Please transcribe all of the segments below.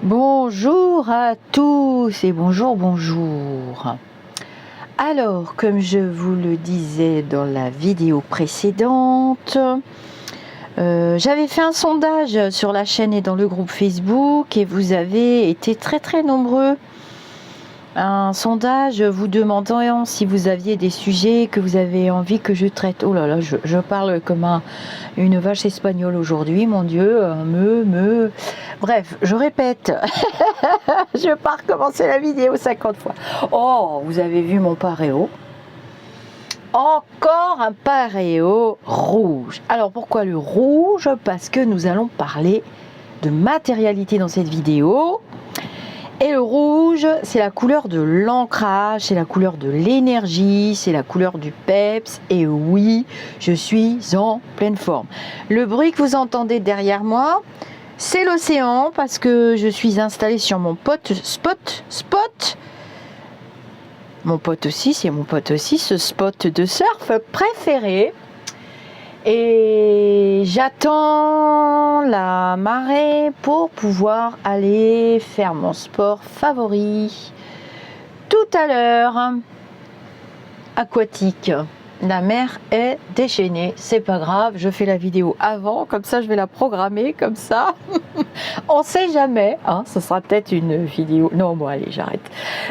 Bonjour à tous et bonjour. Alors, comme je vous le disais dans la vidéo précédente, j'avais fait un sondage sur la chaîne et dans le groupe Facebook et vous avez été très nombreux. Un sondage vous demandant si vous aviez des sujets que vous avez envie que je traite. Oh là là, je parle comme une vache espagnole aujourd'hui, mon Dieu, Bref, je répète, je vais pas recommencer la vidéo 50 fois. Oh, vous avez vu mon paréo? Encore un paréo rouge. Alors pourquoi le rouge? Parce que nous allons parler de matérialité dans cette vidéo. Et le rouge, c'est la couleur de l'ancrage, c'est la couleur de l'énergie, c'est la couleur du peps. Et oui, je suis en pleine forme. Le bruit que vous entendez derrière moi, c'est l'océan parce que je suis installée sur mon spot. Mon pote aussi, c'est mon pote aussi, ce spot de surf préféré. Et j'attends la marée pour pouvoir aller faire mon sport favori tout à l'heure, aquatique. La mer est déchaînée, c'est pas grave, je fais la vidéo avant, comme ça je vais la programmer, comme ça, on sait jamais, hein, ce sera peut-être une vidéo, non bon allez j'arrête.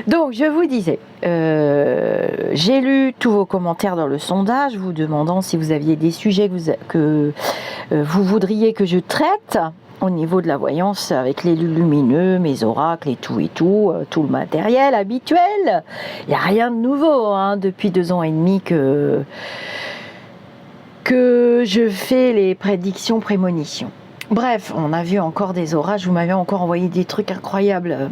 Donc je vous disais, j'ai lu tous vos commentaires dans le sondage, vous demandant si vous aviez des sujets que vous voudriez que je traite, au niveau de la voyance avec les lumineux, mes oracles et tout, tout le matériel habituel. Il n'y a rien de nouveau hein, depuis 2 ans et demi que je fais les prédictions, prémonitions. Bref, on a vu encore des orages, vous m'avez encore envoyé des trucs incroyables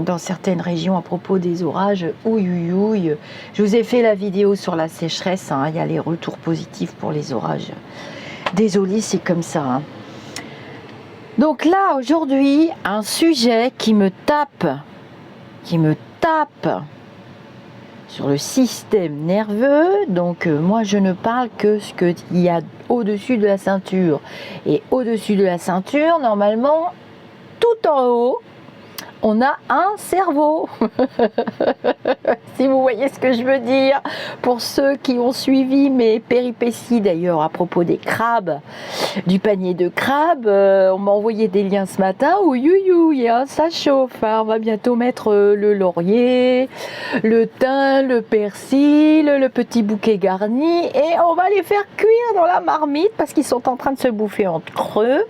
dans certaines régions à propos des orages. Ouï. Je vous ai fait la vidéo sur la sécheresse, hein, il y a les retours positifs pour les orages. Désolée, c'est comme ça. Hein. Donc là, aujourd'hui, un sujet qui me tape sur le système nerveux. Donc moi, je ne parle que ce qu'il y a au-dessus de la ceinture. Et au-dessus de la ceinture, normalement, tout en haut, on a un cerveau. Si vous voyez ce que je veux dire. Pour ceux qui ont suivi mes péripéties d'ailleurs à propos des crabes, du panier de crabes, on m'a envoyé des liens ce matin où hein, ça chauffe. Hein, on va bientôt mettre le laurier, le thym, le persil, le petit bouquet garni et on va les faire cuire dans la marmite parce qu'ils sont en train de se bouffer entre eux.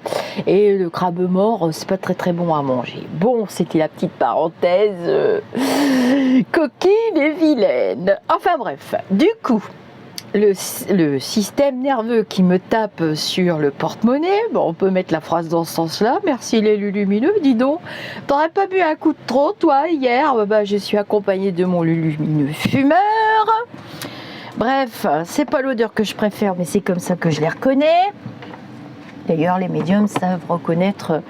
Et le crabe mort, c'est pas très bon à manger. Bon, c'était la petite parenthèse coquine et vilaine. Enfin bref, du coup, le système nerveux qui me tape sur le porte-monnaie, bon, on peut mettre la phrase dans ce sens-là. Merci les lumineux, dis donc, t'aurais pas bu un coup de trop, toi, hier? Bah, je suis accompagnée de mon lumineux fumeur. Bref, c'est pas l'odeur que je préfère, mais c'est comme ça que je les reconnais. D'ailleurs, les médiums savent reconnaître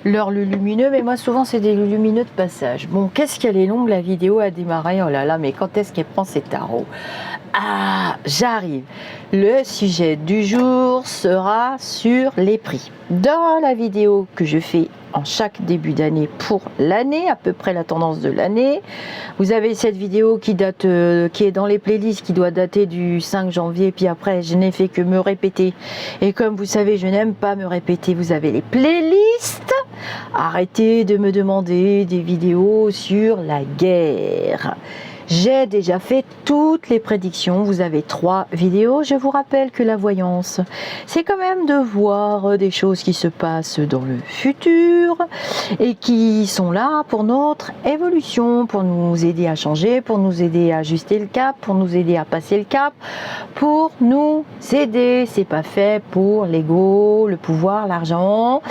leur lumineux, mais moi souvent c'est des lumineux de passage. Bon, qu'est-ce qu'elle est longue la vidéo à démarrer, oh là là, mais quand est-ce qu'elle prend ses tarots? Ah, j'arrive. Le sujet du jour sera sur les prix. Dans la vidéo que je fais en chaque début d'année pour l'année, à peu près la tendance de l'année, vous avez cette vidéo qui date, qui est dans les playlists, qui doit dater du 5 janvier, puis après je n'ai fait que me répéter. Et comme vous savez, je n'aime pas me répéter, vous avez les playlists. Arrêtez de me demander des vidéos sur la guerre. J'ai déjà fait toutes les prédictions, vous avez 3 vidéos. Je vous rappelle que la voyance, c'est quand même de voir des choses qui se passent dans le futur et qui sont là pour notre évolution, pour nous aider à changer, pour nous aider à ajuster le cap, pour nous aider à passer le cap, pour nous aider. C'est pas fait pour l'ego, le pouvoir, l'argent.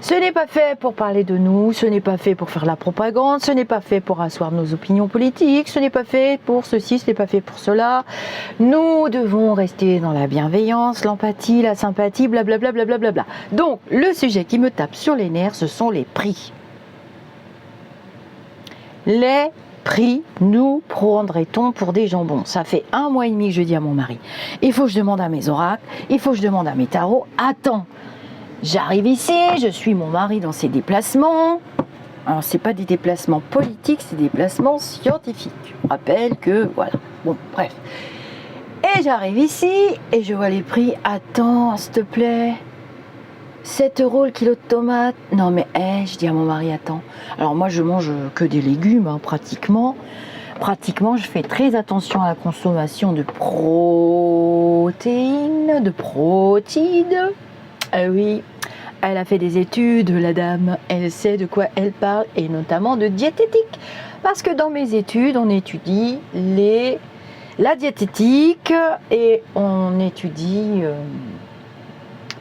Ce n'est pas fait pour parler de nous, ce n'est pas fait pour faire la propagande, ce n'est pas fait pour asseoir nos opinions politiques, ce n'est pas fait pour ceci, ce n'est pas fait pour cela. Nous devons rester dans la bienveillance, l'empathie, la sympathie, blablabla. Donc, le sujet qui me tape sur les nerfs, ce sont les prix. Les prix, nous prendrait-on pour des jambons? Ça fait 1 mois et demi que je dis à mon mari, il faut que je demande à mes oracles, il faut que je demande à mes tarots. Attends, j'arrive ici, je suis mon mari dans ses déplacements, Alors, c'est pas des déplacements politiques, c'est des déplacements scientifiques. Je rappelle que, voilà. Bon, bref. Et j'arrive ici, et je vois les prix. Attends, s'il te plaît. 7 € le kilo de tomates. Non, mais, je dis à mon mari, attends. Alors, moi, je mange que des légumes, hein, pratiquement. Pratiquement, je fais très attention à la consommation de protéines, Ah oui, elle a fait des études, la dame, elle sait de quoi elle parle, et notamment de diététique. Parce que dans mes études, on étudie la diététique et on étudie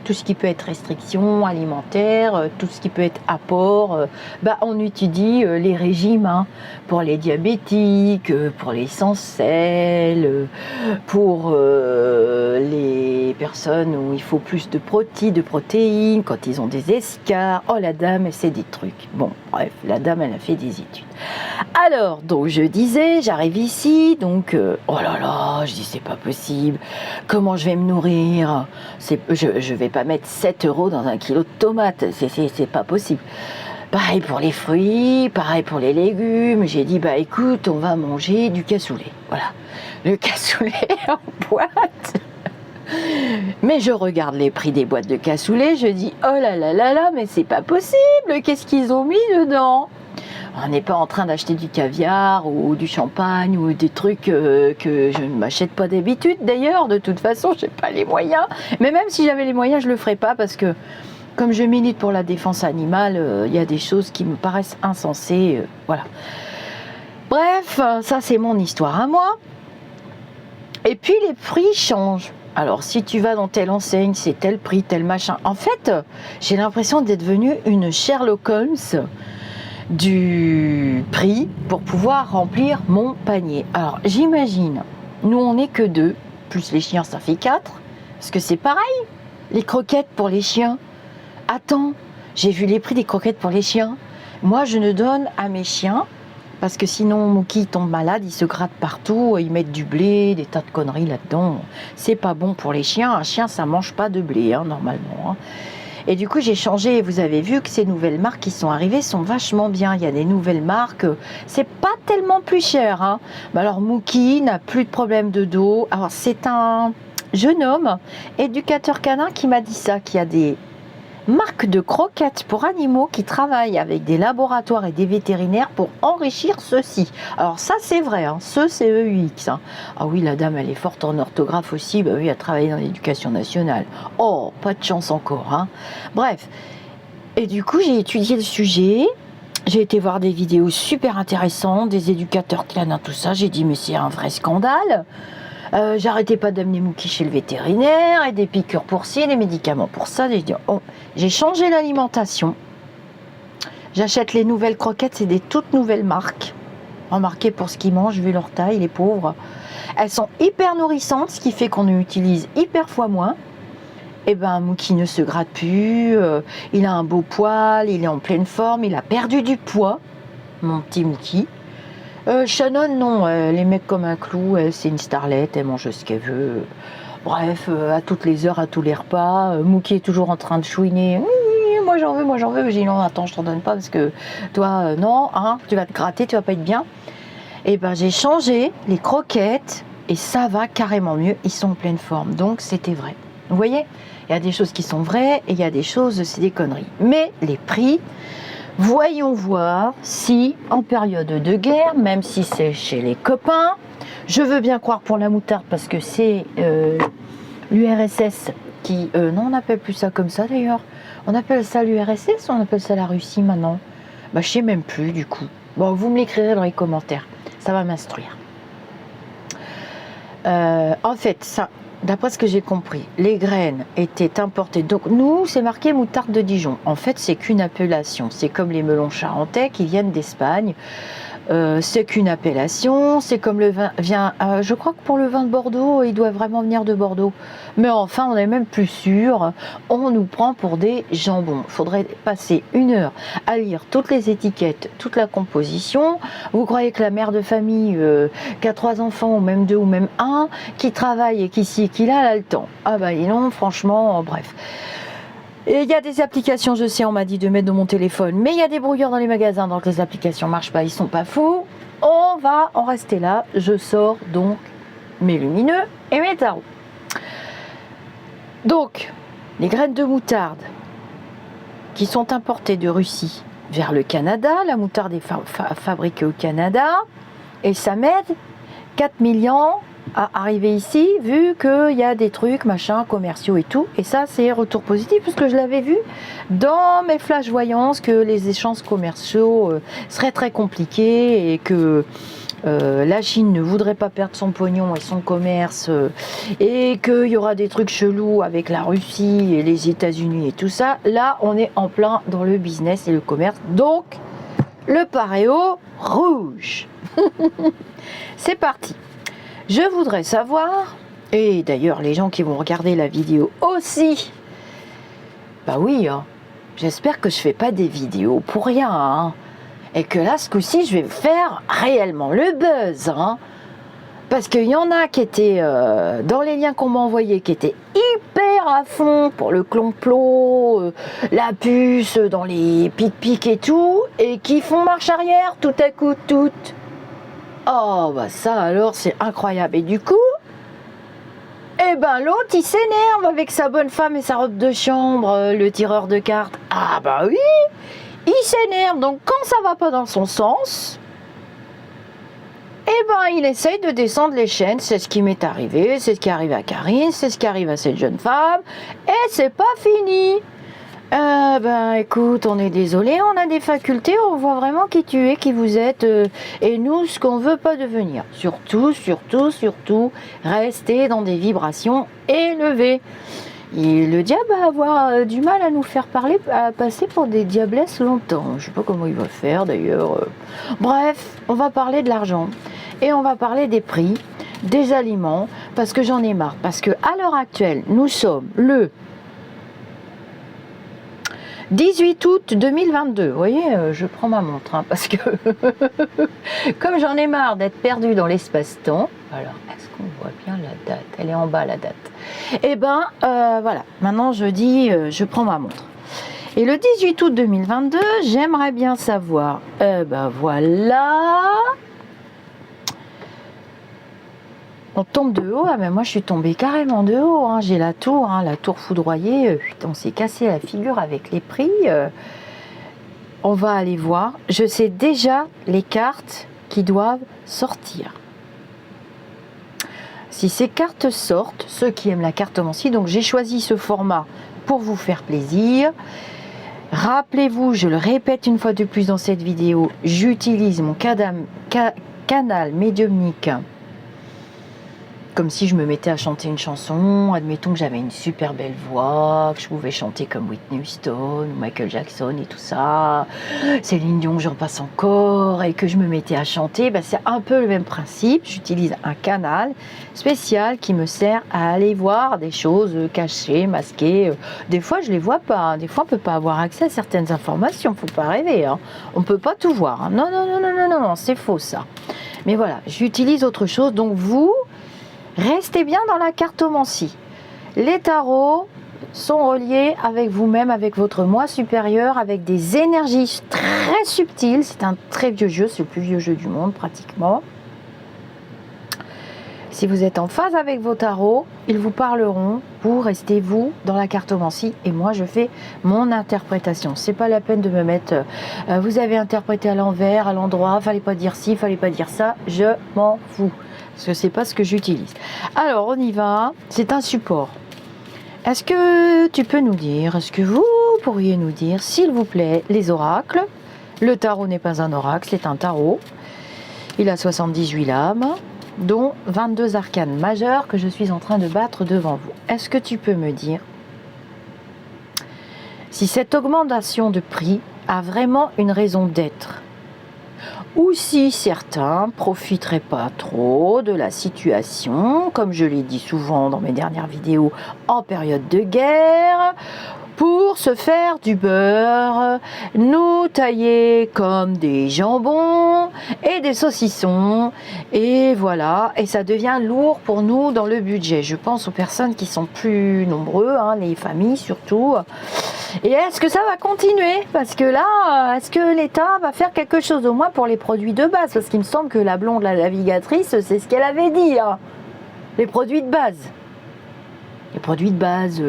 tout ce qui peut être restriction alimentaire, tout ce qui peut être apport. On étudie les régimes, hein, pour les diabétiques, pour les sans sel, pour les personnes où il faut plus de protéines, quand ils ont des escarres. Oh, la dame, elle sait des trucs. Bon, bref, la dame, elle a fait des études. Alors, donc je disais, j'arrive ici, donc, oh là là, je dis, c'est pas possible. Comment je vais me nourrir? Je vais pas mettre 7 € dans un kilo de tomates, c'est pas possible. Pareil pour les fruits, pareil pour les légumes. J'ai dit, écoute, on va manger du cassoulet. Voilà, le cassoulet en boîte. Mais je regarde les prix des boîtes de cassoulet, je dis, oh là là là là, mais c'est pas possible, qu'est-ce qu'ils ont mis dedans? On n'est pas en train d'acheter du caviar ou du champagne ou des trucs que je ne m'achète pas d'habitude d'ailleurs. De toute façon, je n'ai pas les moyens. Mais même si j'avais les moyens, je ne le ferais pas parce que comme je milite pour la défense animale, il y a des choses qui me paraissent insensées. Voilà. Bref, ça c'est mon histoire à moi. Et puis les prix changent. Alors si tu vas dans telle enseigne, c'est tel prix, tel machin. En fait, j'ai l'impression d'être devenue une Sherlock Holmes du prix pour pouvoir remplir mon panier. Alors j'imagine, nous on n'est que 2, plus les chiens ça fait 4, parce que c'est pareil, les croquettes pour les chiens. Attends, j'ai vu les prix des croquettes pour les chiens. Moi je ne donne à mes chiens, parce que sinon Mookie tombe malade, il se gratte partout, ils mettent du blé, des tas de conneries là-dedans. C'est pas bon pour les chiens, un chien ça mange pas de blé, hein, normalement. Hein. Et du coup, j'ai changé et vous avez vu que ces nouvelles marques qui sont arrivées sont vachement bien. Il y a des nouvelles marques, c'est pas tellement plus cher. Hein. Alors, Mookie n'a plus de problème de dos. Alors, c'est un jeune homme, éducateur canin, qui m'a dit ça, qu'il y a des marques de croquettes pour animaux qui travaillent avec des laboratoires et des vétérinaires pour enrichir ceux-ci. Alors ça c'est vrai, hein, ce CEUX. Hein. Ah oui, la dame elle est forte en orthographe aussi, oui, elle travaille dans l'éducation nationale. Oh, pas de chance encore. Hein. Bref, et du coup j'ai étudié le sujet, j'ai été voir des vidéos super intéressantes, des éducateurs canins, tout ça, j'ai dit mais c'est un vrai scandale. J'arrêtais pas d'amener Mookie chez le vétérinaire et des piqûres pour ci, des médicaments pour ça. J'ai changé l'alimentation. J'achète les nouvelles croquettes, c'est des toutes nouvelles marques. Remarquez pour ce qu'ils mangent, vu leur taille, les pauvres. Elles sont hyper nourrissantes, ce qui fait qu'on utilise hyper fois moins. Et Mookie ne se gratte plus, il a un beau poil, il est en pleine forme, il a perdu du poids, mon petit Mookie. Shannon, non, elle est mec comme un clou, c'est une starlette, elle mange ce qu'elle veut. Bref, à toutes les heures, à tous les repas. Mookie est toujours en train de chouiner. Moi j'en veux. J'ai dit non, attends, je t'en donne pas parce que toi, non, hein, tu vas te gratter, tu vas pas être bien. Et j'ai changé les croquettes et ça va carrément mieux. Ils sont en pleine forme, donc c'était vrai. Vous voyez, il y a des choses qui sont vraies et il y a des choses, c'est des conneries. Mais les prix. Voyons voir si, en période de guerre, même si c'est chez les copains, je veux bien croire pour la moutarde parce que c'est l'URSS qui... non, on n'appelle plus ça comme ça d'ailleurs. On appelle ça l'URSS ou on appelle ça la Russie maintenant? Je sais même plus du coup. Bon, vous me l'écrirez dans les commentaires. Ça va m'instruire. En fait, ça... D'après ce que j'ai compris, les graines étaient importées. Donc nous, c'est marqué moutarde de Dijon. En fait, c'est qu'une appellation. C'est comme les melons charentais qui viennent d'Espagne. C'est qu'une appellation. C'est comme le vin vient... je crois que pour le vin de Bordeaux, il doit vraiment venir de Bordeaux. Mais enfin, on n'est même plus sûr. On nous prend pour des jambons. Il faudrait passer 1 heure à lire toutes les étiquettes, toute la composition. Vous croyez que la mère de famille qui a 3 enfants, ou même 2, ou même 1, qui travaille et qui ci et qui là, elle a le temps. Ah non, franchement, bref. Et il y a des applications, je sais, on m'a dit de mettre dans mon téléphone, mais il y a des brouilleurs dans les magasins, donc les applications ne marchent pas, ils sont pas fous. On va en rester là. Je sors donc mes lumineux et mes tarots. Donc, les graines de moutarde qui sont importées de Russie vers le Canada, la moutarde est fabriquée au Canada, et ça m'aide 4 millions à arriver ici, vu qu'il y a des trucs, machin, commerciaux et tout. Et ça, c'est retour positif, parce que je l'avais vu dans mes flash voyances, que les échanges commerciaux seraient très compliqués et que la Chine ne voudrait pas perdre son pognon et son commerce et qu'il y aura des trucs chelous avec la Russie et les États-Unis et tout ça. Là, on est en plein dans le business et le commerce. Donc, le paréo rouge. C'est parti. Je voudrais savoir, et d'ailleurs les gens qui vont regarder la vidéo aussi, bah oui, hein, j'espère que je fais pas des vidéos pour rien, hein, et que là, ce coup-ci, je vais faire réellement le buzz, hein, parce qu'il y en a qui étaient, dans les liens qu'on m'a envoyés, qui étaient hyper à fond pour le complot, la puce dans les pic-pic et tout, et qui font marche arrière tout à coup, toutes. Oh, bah ça alors, c'est incroyable. Et du coup, eh ben l'autre, il s'énerve avec sa bonne femme et sa robe de chambre, le tireur de cartes. Ah bah oui, il s'énerve. Donc quand ça va pas dans son sens, eh ben il essaye de descendre les chaînes. C'est ce qui m'est arrivé, c'est ce qui arrive à Karine, c'est ce qui arrive à cette jeune femme. Et c'est pas fini. Ben écoute, on est désolé, on a des facultés, on voit vraiment qui tu es, qui vous êtes, et nous, ce qu'on veut pas devenir. Surtout, rester dans des vibrations élevées. Et le diable va avoir du mal à nous faire parler, à passer pour des diablesses longtemps. Je sais pas comment il va faire d'ailleurs. Bref, on va parler de l'argent, et on va parler des prix, des aliments, parce que j'en ai marre. Parce que à l'heure actuelle, nous sommes le 18 août 2022, vous voyez, je prends ma montre, hein, parce que comme j'en ai marre d'être perdue dans l'espace-temps, alors est-ce qu'on voit bien la date? Elle est en bas la date. Eh ben voilà, maintenant je dis, je prends ma montre. Et le 18 août 2022, j'aimerais bien savoir, ben voilà... On tombe de haut, ah ben moi je suis tombée carrément de haut, hein. J'ai la tour foudroyée, putain, on s'est cassé la figure avec les prix. On va aller voir, je sais déjà les cartes qui doivent sortir. Si ces cartes sortent, ceux qui aiment la cartomancie, donc j'ai choisi ce format pour vous faire plaisir. Rappelez-vous, je le répète une fois de plus dans cette vidéo, j'utilise mon canal médiumnique comme si je me mettais à chanter une chanson. Admettons que j'avais une super belle voix, que je pouvais chanter comme Whitney Houston ou Michael Jackson et tout ça, Céline Dion, j'en passe encore, et que je me mettais à chanter. Ben, c'est un peu le même principe. J'utilise un canal spécial qui me sert à aller voir des choses cachées, masquées. Des fois, je les vois pas, hein. Des fois, on peut pas avoir accès à certaines informations. Faut pas rêver, hein. On peut pas tout voir, hein. Non, c'est faux ça. Mais voilà, j'utilise autre chose. Donc vous, restez bien dans la cartomancie. Les tarots sont reliés avec vous-même, avec votre moi supérieur, avec des énergies très subtiles. C'est un très vieux jeu, c'est le plus vieux jeu du monde pratiquement. Si vous êtes en phase avec vos tarots, ils vous parleront. Vous restez vous dans la cartomancie et moi je fais mon interprétation. C'est pas la peine de me mettre vous avez interprété à l'envers, à l'endroit, fallait pas dire ci, fallait pas dire ça. Je m'en fous. Parce que c'est pas ce que j'utilise. Alors on y va, c'est un support. Est-ce que tu peux nous dire, est-ce que vous pourriez nous dire, s'il vous plaît, les oracles? Le tarot n'est pas un oracle, c'est un tarot. Il a 78 lames, dont 22 arcanes majeures que je suis en train de battre devant vous. Est-ce que tu peux me dire si cette augmentation de prix a vraiment une raison d'être? Ou si certains profiteraient pas trop de la situation, comme je l'ai dit souvent dans mes dernières vidéos, en période de guerre, pour se faire du beurre, nous tailler comme des jambons et des saucissons, et voilà, et ça devient lourd pour nous dans le budget. Je pense aux personnes qui sont plus nombreux, hein, les familles surtout. Et est-ce que ça va continuer? Parce que là, est-ce que l'État va faire quelque chose au moins pour les produits de base? Parce qu'il me semble que la blonde, la navigatrice, c'est ce qu'elle avait dit, hein. Les produits de base. Les produits de base,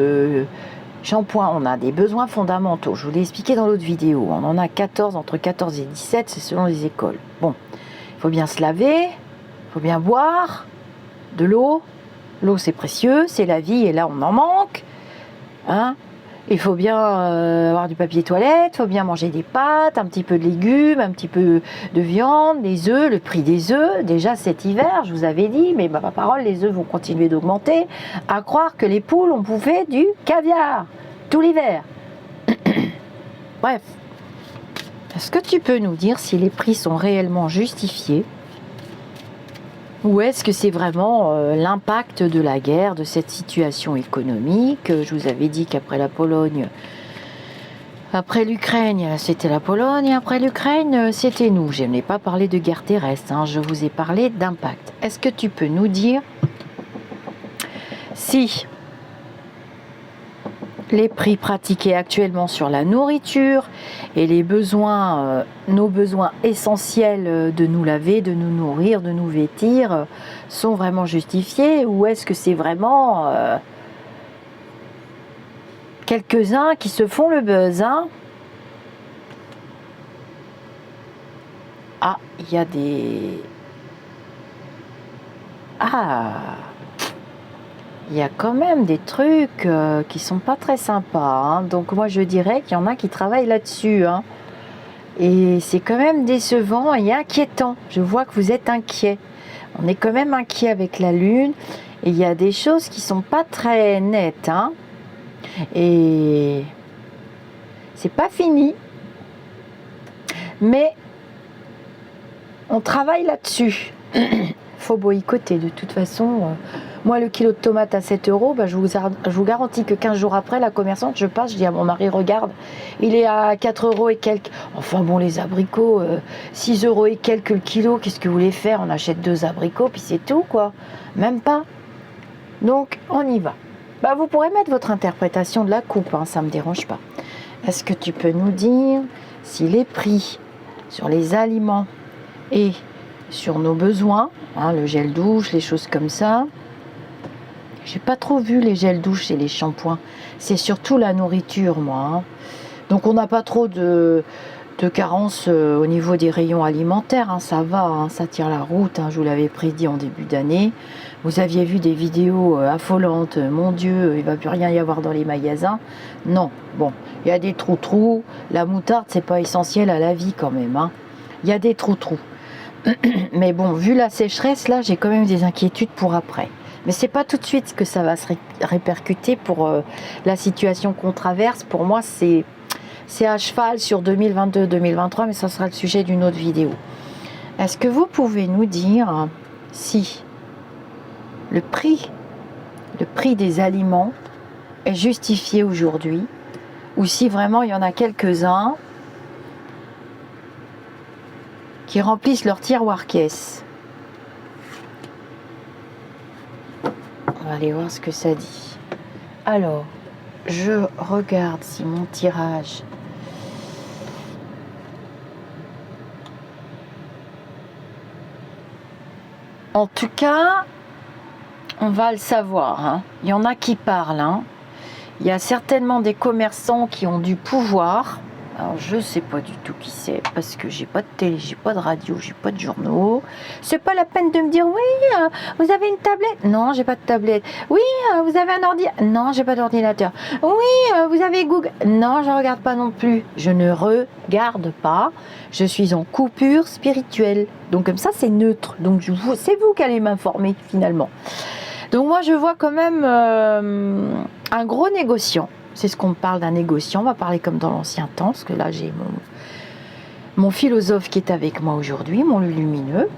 shampoing, on a des besoins fondamentaux. Je vous l'ai expliqué dans l'autre vidéo. On en a 14, entre 14 et 17, c'est selon les écoles. Bon, il faut bien se laver, il faut bien boire, de l'eau. L'eau, c'est précieux, c'est la vie, et là, on en manque. Hein? Il faut bien avoir du papier toilette, il faut bien manger des pâtes, un petit peu de légumes, un petit peu de viande, des œufs, le prix des œufs. Déjà cet hiver, je vous avais dit, mais ma parole, les œufs vont continuer d'augmenter. À croire que les poules ont bouffé du caviar tout l'hiver. Bref, est-ce que tu peux nous dire si les prix sont réellement justifiés? Ou est-ce que c'est vraiment l'impact de la guerre, de cette situation économique? Je vous avais dit qu'après la Pologne, après l'Ukraine, c'était la Pologne, et après l'Ukraine, c'était nous. Je n'ai pas parlé de guerre terrestre, hein, je vous ai parlé d'impact. Est-ce que tu peux nous dire si les prix pratiqués actuellement sur la nourriture et les besoins, nos besoins essentiels de nous laver, de nous nourrir, de nous vêtir, sont vraiment justifiés, ou est-ce que c'est vraiment quelques-uns qui se font le buzz, hein? Ah, il y a des... Ah, il y a quand même des trucs qui sont pas très sympas, hein. Donc moi je dirais qu'il y en a qui travaillent là-dessus, hein. Et c'est quand même décevant et inquiétant. Je vois que vous êtes inquiet. On est quand même inquiet avec la lune. Et il y a des choses qui sont pas très nettes, hein. Et c'est pas fini. Mais on travaille là-dessus. Faut boycotter de toute façon. Moi, le kilo de tomates à 7 €, bah, je vous garantis que 15 jours après, la commerçante, je passe, je dis à mon mari, regarde, il est à 4 € et quelques. Enfin bon, les abricots, 6 € et quelques le kilo, qu'est-ce que vous voulez faire? On achète 2 abricots, puis c'est tout, quoi. Même pas. Donc, on y va. Bah, vous pourrez mettre votre interprétation de la coupe, hein, ça ne me dérange pas. Est-ce que tu peux nous dire si les prix sur les aliments et sur nos besoins, hein, le gel douche, les choses comme ça, j'ai pas trop vu les gels douche et les shampoings. C'est surtout la nourriture, moi, hein. Donc on n'a pas trop de carence au niveau des rayons alimentaires, hein, ça va, hein, ça tient la route, hein, je vous l'avais prédit en début d'année. Vous aviez vu des vidéos affolantes, mon Dieu, il va plus rien y avoir dans les magasins. Non, bon, il y a des trous-trous, la moutarde c'est pas essentiel à la vie quand même, hein. Il y a des trous-trous. Mais bon, vu la sécheresse, là, j'ai quand même des inquiétudes pour après. Mais c'est pas tout de suite que ça va se répercuter pour la situation qu'on traverse. Pour moi, c'est à cheval sur 2022-2023, mais ça sera le sujet d'une autre vidéo. Est-ce que vous pouvez nous dire si le prix des aliments est justifié aujourd'hui, ou si vraiment il y en a quelques-uns qui remplissent leur tiroir caisse? On va aller voir ce que ça dit. Alors, je regarde si mon tirage... En tout cas, on va le savoir, hein. Il y en a qui parlent, hein. Il y a certainement des commerçants qui ont du pouvoir. Alors je sais pas du tout qui c'est, parce que j'ai pas de télé, j'ai pas de radio, j'ai pas de journaux. C'est pas la peine de me dire oui, vous avez une tablette? Non, j'ai pas de tablette. Oui, vous avez un ordi? Non, j'ai pas d'ordinateur. Oui, vous avez Google? Non, je regarde pas non plus. Je ne regarde pas. Je suis en coupure spirituelle. Donc comme ça, c'est neutre. Donc c'est vous qui allez m'informer finalement. Donc moi, je vois quand même un gros négociant. C'est ce qu'on me parle d'un négociant. On va parler comme dans l'ancien temps, parce que là, j'ai mon philosophe qui est avec moi aujourd'hui, mon lumineux.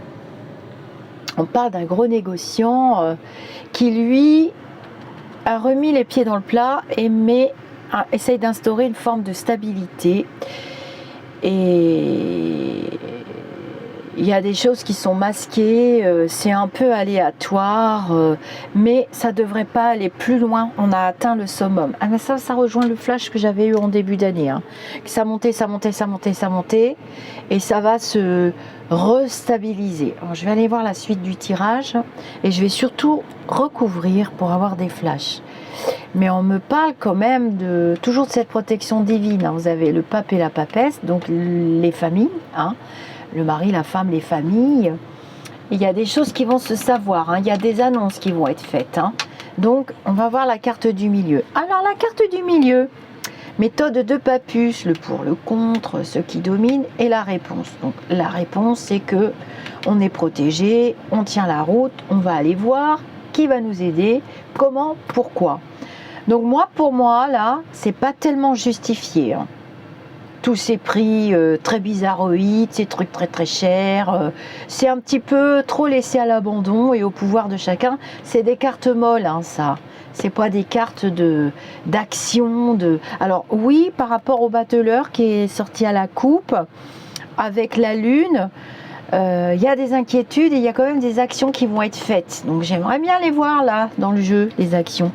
On parle d'un gros négociant qui, lui, a remis les pieds dans le plat et essaye d'instaurer une forme de stabilité. Et il y a des choses qui sont masquées, c'est un peu aléatoire, mais ça devrait pas aller plus loin. On a atteint le summum. Ah mais ça rejoint le flash que j'avais eu en début d'année. Hein. Ça montait, ça montait, ça montait, ça montait, et ça va se restabiliser. Alors, je vais aller voir la suite du tirage, et je vais surtout recouvrir pour avoir des flashs. Mais on me parle quand même toujours de cette protection divine. Hein. Vous avez le pape et la papesse, donc les familles, hein. Le mari, la femme, les familles. Il y a des choses qui vont se savoir, hein. Il y a des annonces qui vont être faites. Hein. Donc, on va voir la carte du milieu. Alors, la carte du milieu, méthode de Papus, le pour, le contre, ce qui domine et la réponse. Donc, la réponse, c'est que on est protégé, on tient la route, on va aller voir qui va nous aider, comment, pourquoi. Donc, pour moi, là, c'est pas tellement justifié. Hein. Tous ces prix très bizarroïdes, ces trucs très très chers, c'est un petit peu trop laissé à l'abandon et au pouvoir de chacun. C'est des cartes molles, hein, ça. C'est pas des cartes d'action. Alors oui, par rapport au battleur qui est sorti à la coupe, avec la lune, il y a des inquiétudes et il y a quand même des actions qui vont être faites. Donc j'aimerais bien les voir là, dans le jeu, les actions.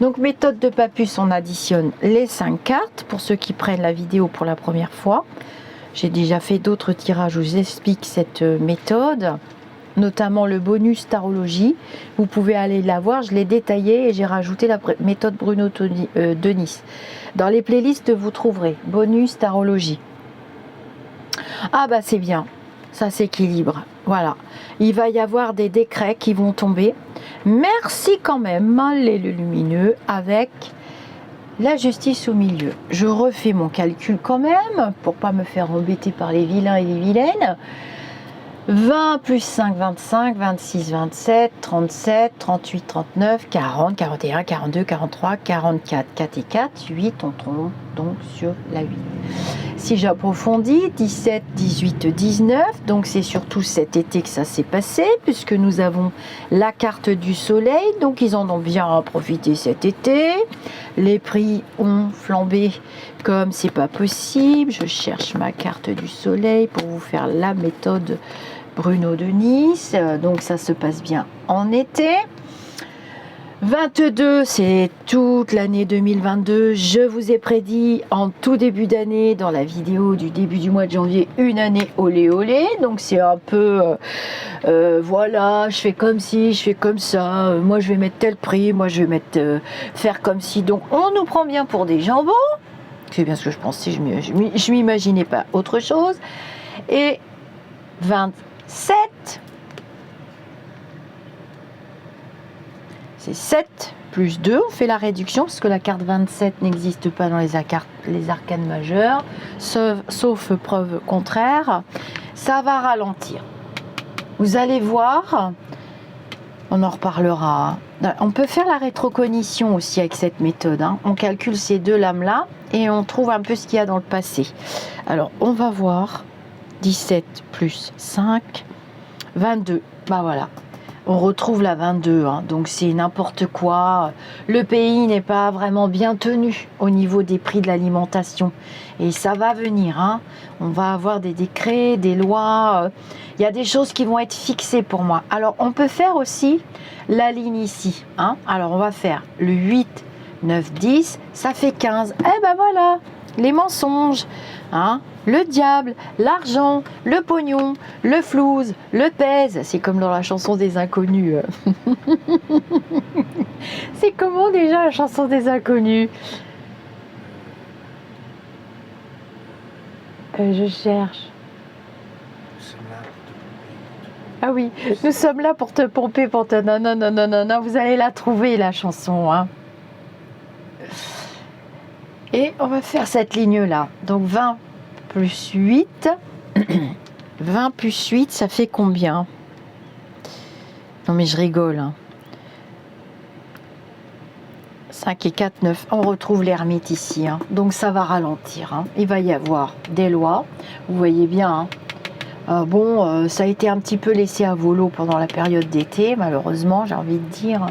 Donc méthode de Papus, on additionne les 5 cartes pour ceux qui prennent la vidéo pour la première fois. J'ai déjà fait d'autres tirages où j'explique cette méthode, notamment le bonus tarologie. Vous pouvez aller la voir, je l'ai détaillé et j'ai rajouté la méthode Bruno Denis. Dans les playlists, vous trouverez bonus tarologie. Ah bah c'est bien. Ça s'équilibre, voilà. Il va y avoir des décrets qui vont tomber. Merci quand même, les lumineux, avec la justice au milieu. Je refais mon calcul quand même, pour pas me faire embêter par les vilains et les vilaines. 20 plus 5, 25, 26, 27, 37, 38, 39, 40, 41, 42, 43, 44, 4 et 4, 8, on tombe donc sur la 8. Si j'approfondis, 17, 18, 19, donc c'est surtout cet été que ça s'est passé, puisque nous avons la carte du soleil, donc ils en ont bien profité cet été. Les prix ont flambé comme c'est pas possible. Je cherche ma carte du soleil pour vous faire la méthode Bruno Denis. Donc ça se passe bien en été. 22, c'est toute l'année 2022. Je vous ai prédit en tout début d'année, dans la vidéo du début du mois de janvier, une année olé olé. Donc c'est un peu, voilà, je fais comme ci, je fais comme ça. Moi je vais mettre tel prix, moi je vais mettre faire comme ci. Donc on nous prend bien pour des jambons. C'est bien ce que je pensais, je m'imaginais pas autre chose. Et 27. C'est 7 plus 2, on fait la réduction parce que la carte 27 n'existe pas dans les arcanes majeures, sauf preuve contraire. Ça va ralentir. Vous allez voir, on en reparlera. On peut faire la rétrocognition aussi avec cette méthode. Hein. On calcule ces deux lames-là et on trouve un peu ce qu'il y a dans le passé. Alors, on va voir 17 plus 5, 22. Bah voilà. On retrouve la 22, hein, donc c'est n'importe quoi. Le pays n'est pas vraiment bien tenu au niveau des prix de l'alimentation. Et ça va venir. Hein. On va avoir des décrets, des lois. Il y a des choses qui vont être fixées pour moi. Alors, on peut faire aussi la ligne ici. Hein. Alors, on va faire le 8, 9, 10. Ça fait 15. Eh ben voilà, les mensonges. Hein. Le diable, l'argent, le pognon, le flouze, le pèse. C'est comme dans la chanson des inconnus. C'est comment déjà la chanson des inconnus? Je cherche. Ah oui, nous sommes là pour te pomper, pour te... Non, non, non, non, non, non, vous allez la trouver, la chanson. Hein. Et on va faire cette ligne-là. Donc 20 plus 8. 20 plus 8, ça fait combien? Non mais je rigole. Hein. 5 et 4, 9. On retrouve l'ermite ici. Hein. Donc ça va ralentir. Hein. Il va y avoir des lois. Vous voyez bien. Hein. Ça a été un petit peu laissé à volo pendant la période d'été, malheureusement, j'ai envie de dire.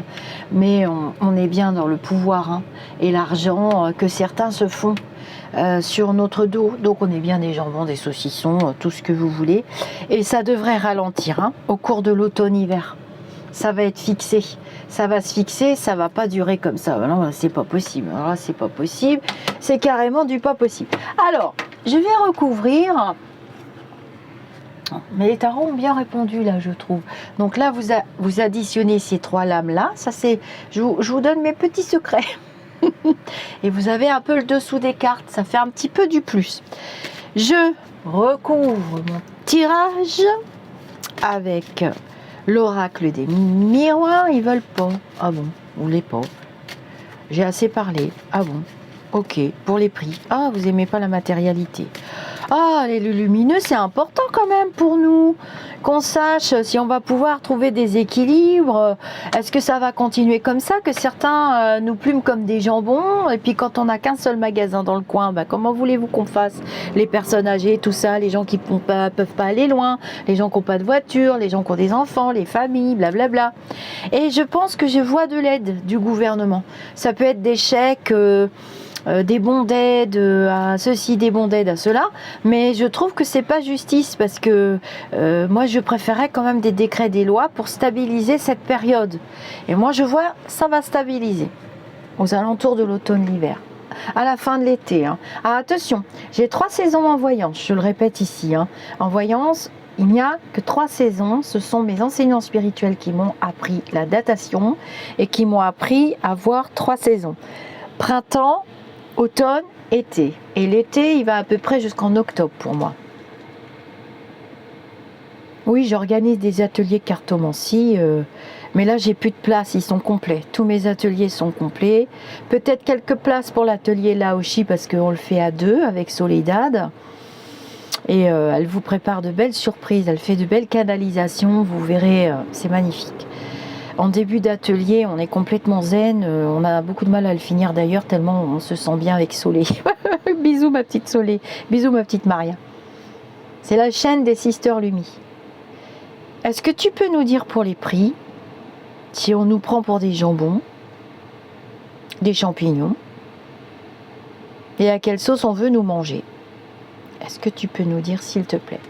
Mais on est bien dans le pouvoir. Hein. Et l'argent que certains se font sur notre dos. Donc on est bien des jambons, des saucissons, tout ce que vous voulez. Et ça devrait ralentir hein, au cours de l'automne-hiver. Ça va être fixé, ça va se fixer, ça va pas durer comme ça. Non, c'est pas possible. Alors là, c'est pas possible. C'est carrément du pas possible. Alors, je vais recouvrir. Mais les tarots ont bien répondu là, je trouve. Donc là, vous additionnez ces 3 lames là. Ça c'est, je vous donne mes petits secrets. Et vous avez un peu le dessous des cartes. Ça fait un petit peu du plus. Je recouvre mon tirage avec l'oracle des miroirs. Ils veulent pas. Ah bon, vous voulez pas. J'ai assez parlé. Ah bon. Ok, pour les prix. Ah, vous aimez pas la matérialité. Ah, les lumineux, c'est important quand même pour nous. Qu'on sache si on va pouvoir trouver des équilibres. Est-ce que ça va continuer comme ça, que certains nous plument comme des jambons, et puis quand on n'a qu'un seul magasin dans le coin, bah, comment voulez-vous qu'on fasse? Les personnes âgées, tout ça, les gens qui ne peuvent pas aller loin, les gens qui n'ont pas de voiture, les gens qui ont des enfants, les familles, blablabla. Et je pense que je vois de l'aide du gouvernement. Ça peut être des chèques... des bons d'aide à ceci, des bons d'aide à cela, mais je trouve que c'est pas justice parce que moi je préférais quand même des décrets, des lois pour stabiliser cette période. Et moi je vois ça va stabiliser aux alentours de l'automne-l'hiver, à la fin de l'été. Hein. Ah, attention, j'ai 3 saisons en voyance, je le répète ici. Hein. En voyance, il n'y a que 3 saisons. Ce sont mes enseignants spirituels qui m'ont appris la datation et qui m'ont appris à voir 3 saisons. Printemps, automne, été. Et l'été, il va à peu près jusqu'en octobre pour moi. Oui, j'organise des ateliers cartomancie, mais là, j'ai plus de place, ils sont complets. Tous mes ateliers sont complets. Peut-être quelques places pour l'atelier Laoshi, parce qu'on le fait à 2 avec Soledad. Et elle vous prépare de belles surprises, elle fait de belles canalisations, vous verrez, c'est magnifique. En début d'atelier, on est complètement zen. On a beaucoup de mal à le finir d'ailleurs, tellement on se sent bien avec Solé. Bisous ma petite Solé. Bisous ma petite Maria. C'est la chaîne des Sisters Lumi. Est-ce que tu peux nous dire pour les prix, si on nous prend pour des jambons, des champignons, et à quelle sauce on veut nous manger? Est-ce que tu peux nous dire s'il te plaît?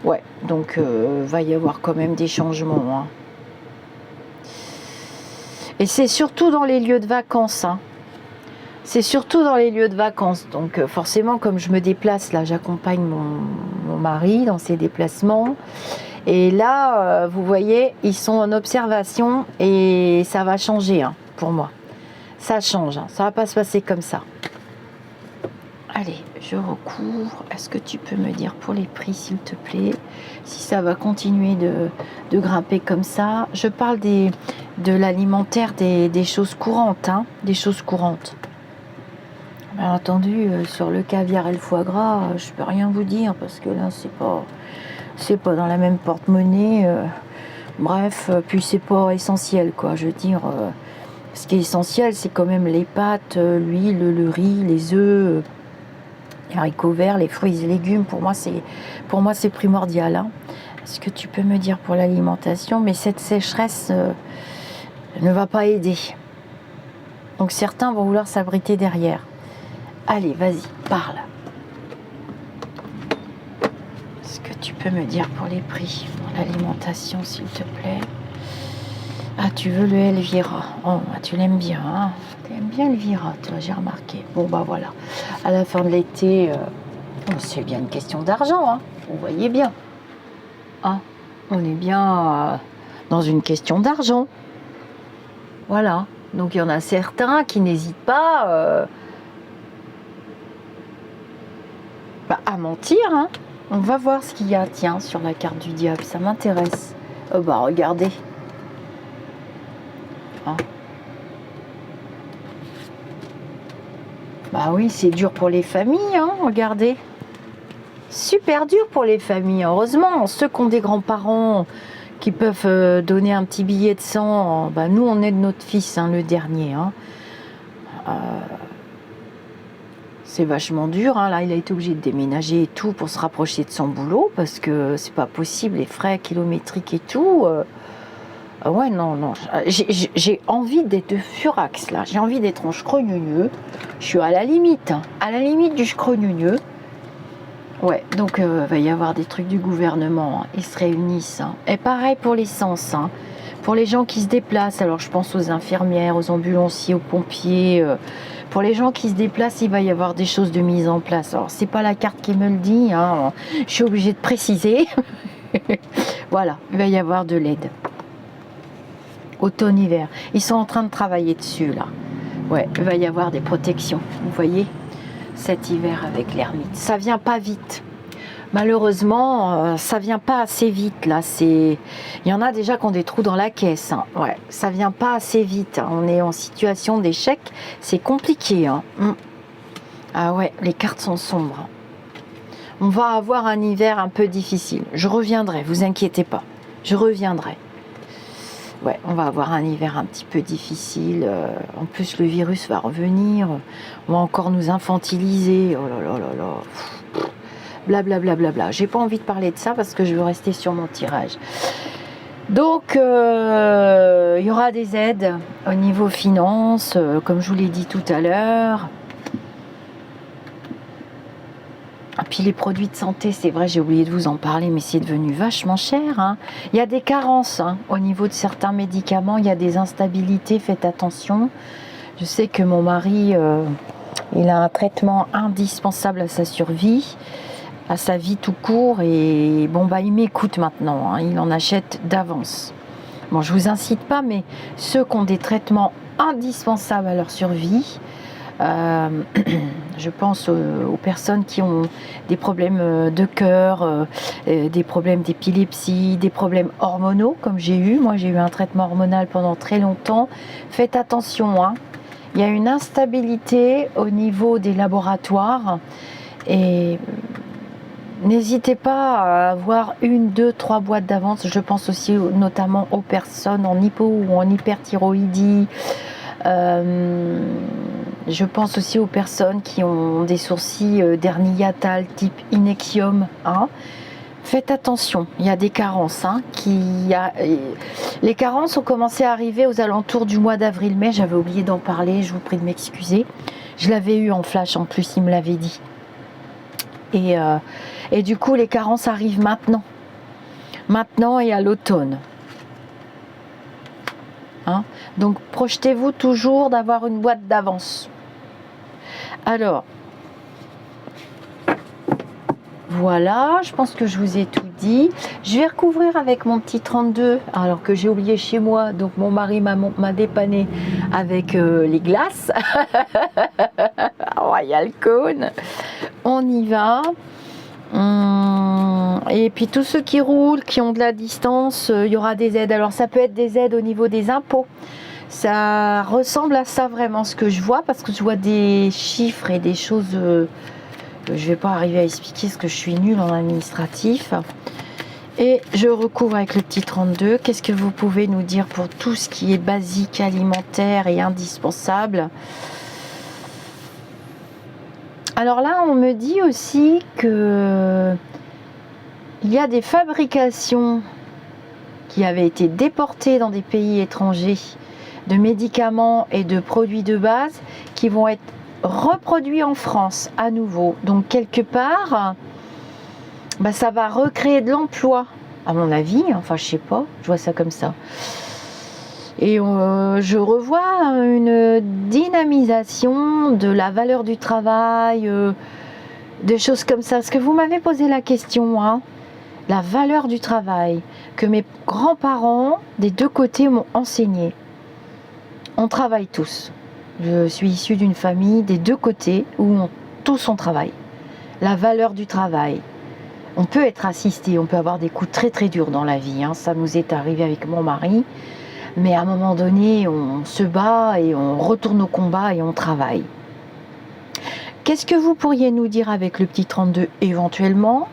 Ouais, donc va y avoir quand même des changements. Hein. Et c'est surtout dans les lieux de vacances. Hein. C'est surtout dans les lieux de vacances. Donc forcément, comme je me déplace, là, j'accompagne mon mari dans ses déplacements. Et là, vous voyez, ils sont en observation et ça va changer hein, pour moi. Ça change, hein. Ça va pas se passer comme ça. Allez, je recouvre. Est-ce que tu peux me dire pour les prix, s'il te plaît, si ça va continuer de grimper comme ça? Je parle de l'alimentaire, des choses courantes, hein, des choses courantes. Bien entendu, sur le caviar et le foie gras, je peux rien vous dire parce que là, c'est pas dans la même porte-monnaie. Bref, puis c'est pas essentiel, quoi. Je veux dire, ce qui est essentiel, c'est quand même les pâtes, l'huile, le riz, les œufs. Les haricots verts, les fruits et légumes, pour moi c'est primordial. Hein. Est-ce que tu peux me dire pour l'alimentation? Mais cette sécheresse ne va pas aider. Donc certains vont vouloir s'abriter derrière. Allez, vas-y, parle. Est-ce que tu peux me dire pour les prix, pour l'alimentation, s'il te plaît? Ah, tu veux le Elvira. Oh, tu l'aimes bien, hein? Tu aimes bien Elvira, toi, j'ai remarqué. Bon, bah voilà. À la fin de l'été, c'est bien une question d'argent, hein? Vous voyez bien. Hein? On est bien dans une question d'argent. Voilà. Donc, il y en a certains qui n'hésitent pas à mentir, hein? On va voir ce qu'il y a, tiens, sur la carte du diable. Ça m'intéresse. Bah, regardez. Bah oui, c'est dur pour les familles, hein, regardez. Super dur pour les familles, heureusement. Ceux qui ont des grands-parents qui peuvent donner un petit billet de sang, bah nous on aide notre fils, hein, le dernier. Hein. C'est vachement dur, hein. Là il a été obligé de déménager et tout pour se rapprocher de son boulot parce que c'est pas possible, les frais kilométriques et tout. Ouais, non, non. J'ai envie d'être de furax, là. J'ai envie d'être en scrogneux. Je suis à la limite, hein, à la limite du scrogneux. Ouais, donc va y avoir des trucs du gouvernement. Hein. Ils se réunissent. Hein. Et pareil pour l'essence. Hein. Pour les gens qui se déplacent, alors je pense aux infirmières, aux ambulanciers, aux pompiers. Pour les gens qui se déplacent, il va y avoir des choses de mise en place. Alors, c'est pas la carte qui me le dit. Hein. Je suis obligée de préciser. Voilà, il va y avoir de l'aide. Automne-hiver. Ils sont en train de travailler dessus, là. Ouais, il va y avoir des protections. Vous voyez, cet hiver avec l'ermite. Ça vient pas vite. Malheureusement, ça vient pas assez vite, là. Il y en a déjà qui ont des trous dans la caisse. Hein. Ouais, ça vient pas assez vite. Hein. On est en situation d'échec. C'est compliqué. Hein. Ah ouais, les cartes sont sombres. On va avoir un hiver un peu difficile. Je reviendrai, vous inquiétez pas. Je reviendrai. Ouais, on va avoir un hiver un petit peu difficile. En plus, le virus va revenir. On va encore nous infantiliser. Oh là là là là. Blablabla. Bla, bla, bla. J'ai pas envie de parler de ça parce que je veux rester sur mon tirage. Donc, il y aura des aides au niveau finance, comme je vous l'ai dit tout à l'heure. Et puis les produits de santé, c'est vrai, j'ai oublié de vous en parler, mais c'est devenu vachement cher. Hein. Il y a des carences hein, au niveau de certains médicaments, il y a des instabilités, faites attention. Je sais que mon mari, il a un traitement indispensable à sa survie, à sa vie tout court, et bon, bah, il m'écoute maintenant, hein, il en achète d'avance. Bon, je vous incite pas, mais ceux qui ont des traitements indispensables à leur survie, je pense aux personnes qui ont des problèmes de cœur, des problèmes d'épilepsie, des problèmes hormonaux comme j'ai eu. Moi j'ai eu un traitement hormonal pendant très longtemps. Faites attention, hein. Il y a une instabilité au niveau des laboratoires et n'hésitez pas à avoir 1, 2, 3 boîtes d'avance. Je pense aussi notamment aux personnes en hypo ou en hyperthyroïdie. Je pense aussi aux personnes qui ont des sourcils d'hernie hiatale type Inexium. Hein. Faites attention, il y a des carences. Hein, les carences ont commencé à arriver aux alentours du mois d'avril-mai. J'avais oublié d'en parler, je vous prie de m'excuser. Je l'avais eu en flash en plus, il me l'avait dit. Et du coup, les carences arrivent maintenant. Maintenant et à l'automne. Hein, donc projetez-vous toujours d'avoir une boîte d'avance. Alors, voilà, je pense que je vous ai tout dit. Je vais recouvrir avec mon petit 32, alors que j'ai oublié chez moi. Donc mon mari m'a dépanné avec les glaces. Royal Cone. On y va. Et puis tous ceux qui roulent, qui ont de la distance, il y aura des aides. Alors ça peut être des aides au niveau des impôts. Ça ressemble à ça vraiment ce que je vois, parce que je vois des chiffres et des choses je ne vais pas arriver à expliquer, parce que je suis nulle en administratif. Et je recouvre avec le petit 32. Qu'est-ce que vous pouvez nous dire pour tout ce qui est basique, alimentaire et indispensable? Alors là, on me dit aussi que il y a des fabrications qui avaient été déportées dans des pays étrangers de médicaments et de produits de base qui vont être reproduits en France à nouveau. Donc quelque part, bah, ça va recréer de l'emploi, à mon avis. Enfin, je sais pas, je vois ça comme ça. Et je revois une dynamisation de la valeur du travail, des choses comme ça. Parce que vous m'avez posé la question, hein, la valeur du travail, que mes grands-parents des deux côtés m'ont enseigné. On travaille tous. Je suis issue d'une famille des deux côtés où tous on travaille. La valeur du travail. On peut être assisté, on peut avoir des coups très très durs dans la vie. Hein. Ça nous est arrivé avec mon mari. Mais à un moment donné, on se bat et on retourne au combat et on travaille. Qu'est-ce que vous pourriez nous dire avec le petit 32 éventuellement?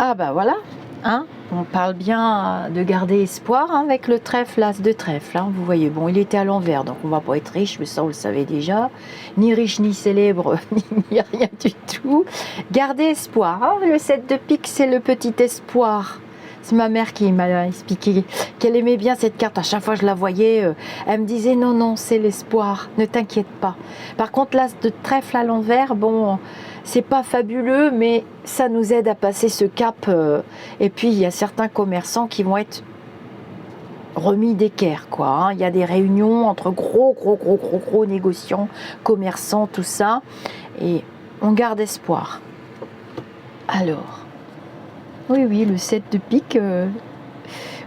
Ah bah voilà, hein, on parle bien de garder espoir hein, avec le trèfle, l'as de trèfle. Hein, vous voyez, bon, il était à l'envers, donc on va pas être riche, mais ça on le savait déjà. Ni riche, ni célèbre, ni rien du tout. Gardez espoir. Hein, le 7 de pique, c'est le petit espoir. C'est ma mère qui m'a expliqué qu'elle aimait bien cette carte. À chaque fois que je la voyais, elle me disait non, non, c'est l'espoir, ne t'inquiète pas. Par contre, l'as de trèfle à l'envers, bon, c'est pas fabuleux, mais ça nous aide à passer ce cap. Et puis, il y a certains commerçants qui vont être remis d'équerre, quoi. Hein. Il y a des réunions entre gros négociants, commerçants, tout ça. Et on garde espoir. Alors, oui, le 7 de pique,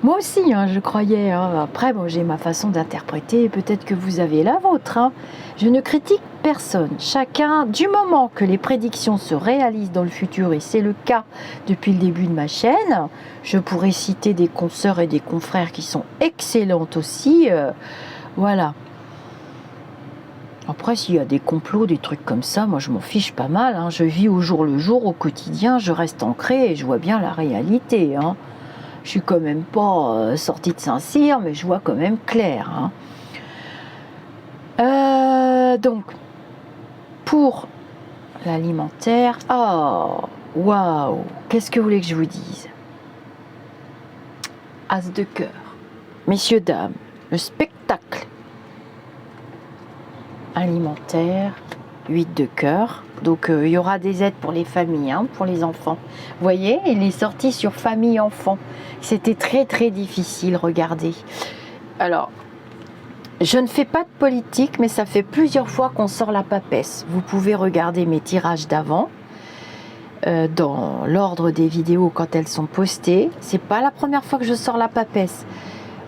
moi aussi, hein, je croyais. Hein. Après, bon, j'ai ma façon d'interpréter, peut-être que vous avez la vôtre. Hein. Je ne critique personne. Chacun, du moment que les prédictions se réalisent dans le futur, et c'est le cas depuis le début de ma chaîne, je pourrais citer des consoeurs et des confrères qui sont excellentes aussi. Voilà. Après, s'il y a des complots, des trucs comme ça, moi je m'en fiche pas mal. Hein. Je vis au jour le jour, au quotidien, je reste ancrée et je vois bien la réalité. Hein. Je suis quand même pas sortie de Saint-Cyr, mais je vois quand même clair. Hein. Donc, pour l'alimentaire, oh, waouh, qu'est-ce que vous voulez que je vous dise? As de cœur. Messieurs, dames, le spectacle alimentaire, 8 de cœur. Donc, il y aura des aides pour les familles, hein, pour les enfants. Vous voyez, il est sorti sur famille-enfant. C'était très difficile, regardez. Alors, je ne fais pas de politique, mais ça fait plusieurs fois qu'on sort la papesse. Vous pouvez regarder mes tirages d'avant, dans l'ordre des vidéos quand elles sont postées. C'est pas la première fois que je sors la papesse.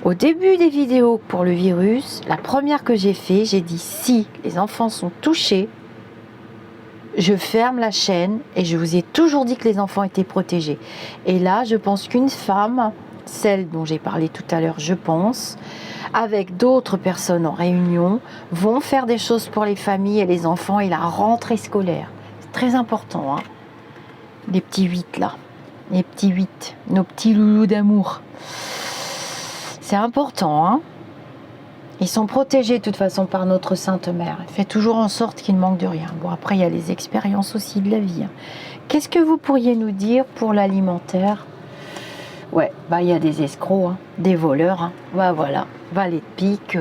Au début des vidéos pour le virus, la première que j'ai fait, j'ai dit si les enfants sont touchés, je ferme la chaîne et je vous ai toujours dit que les enfants étaient protégés. Et là, je pense qu'une femme, celle dont j'ai parlé tout à l'heure, je pense, avec d'autres personnes en réunion, vont faire des choses pour les familles et les enfants et la rentrée scolaire. C'est très important, hein. Les petits 8 là, les petits 8, nos petits loulous d'amour. C'est important, hein. Ils sont protégés de toute façon par notre Sainte Mère. Elle fait toujours en sorte qu'ils ne manquent de rien. Bon, après, il y a les expériences aussi de la vie. Hein. Qu'est-ce que vous pourriez nous dire pour l'alimentaire? Ouais, bah il y a des escrocs, hein, des voleurs. Hein. Bah voilà, valet de pique.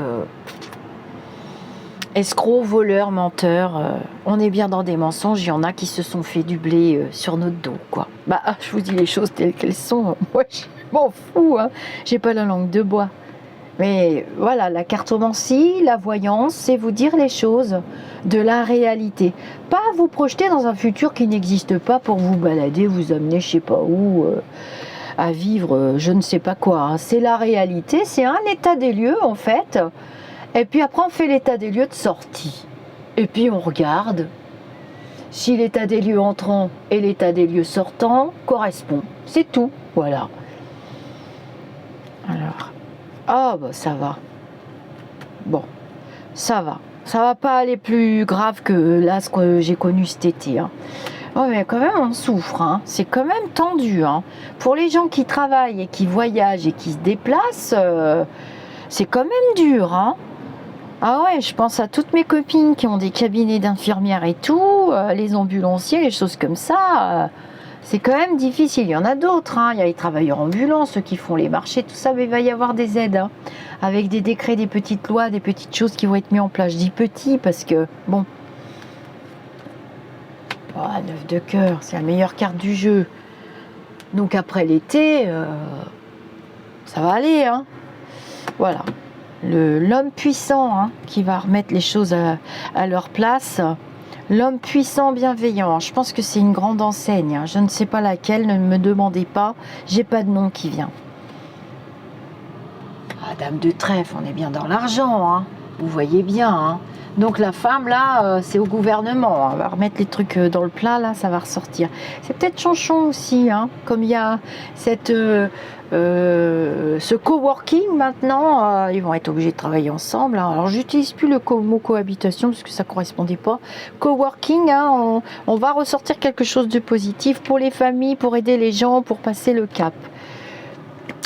Escrocs, voleurs, menteurs. On est bien dans des mensonges. Il y en a qui se sont fait du blé sur notre dos, quoi. Bah, je vous dis les choses telles qu'elles sont. Moi, je m'en fous. Hein. J'ai pas la langue de bois. Mais voilà, la cartomancie, la voyance, c'est vous dire les choses de la réalité. Pas vous projeter dans un futur qui n'existe pas pour vous balader, vous amener je sais pas où, à vivre je ne sais pas quoi. Hein. C'est la réalité, c'est un état des lieux en fait. Et puis après on fait l'état des lieux de sortie. Et puis on regarde si l'état des lieux entrant et l'état des lieux sortant correspond. C'est tout, voilà. Alors... oh, bah ça va. Bon, ça va. Ça va pas aller plus grave que là, ce que j'ai connu cet été. Hein. Oh, mais quand même, on souffre. Hein. C'est quand même tendu. Hein. Pour les gens qui travaillent et qui voyagent et qui se déplacent, c'est quand même dur. Hein. Ah ouais, je pense à toutes mes copines qui ont des cabinets d'infirmières et tout, les ambulanciers, les choses comme ça. C'est quand même difficile. Il y en a d'autres. Hein. Il y a les travailleurs ambulants, ceux qui font les marchés, tout ça. Mais il va y avoir des aides. Hein. Avec des décrets, des petites lois, des petites choses qui vont être mises en place. Je dis petit parce que, bon. Oh, 9 de cœur, c'est la meilleure carte du jeu. Donc après l'été, ça va aller. Hein. Voilà. L'homme puissant hein, qui va remettre les choses à leur place. L'homme puissant bienveillant, je pense que c'est une grande enseigne, hein. Je ne sais pas laquelle, ne me demandez pas, j'ai pas de nom qui vient. Ah, dame de trèfle, on est bien dans l'argent, hein. Vous voyez bien. Hein. Donc la femme là, c'est au gouvernement, hein. On va remettre les trucs dans le plat, là ça va ressortir. C'est peut-être Chanchon aussi, hein. Comme il y a ce coworking maintenant, ils vont être obligés de travailler ensemble. Hein. Alors j'utilise plus le mot cohabitation parce que ça correspondait pas. Coworking, hein, on va ressortir quelque chose de positif pour les familles, pour aider les gens, pour passer le cap.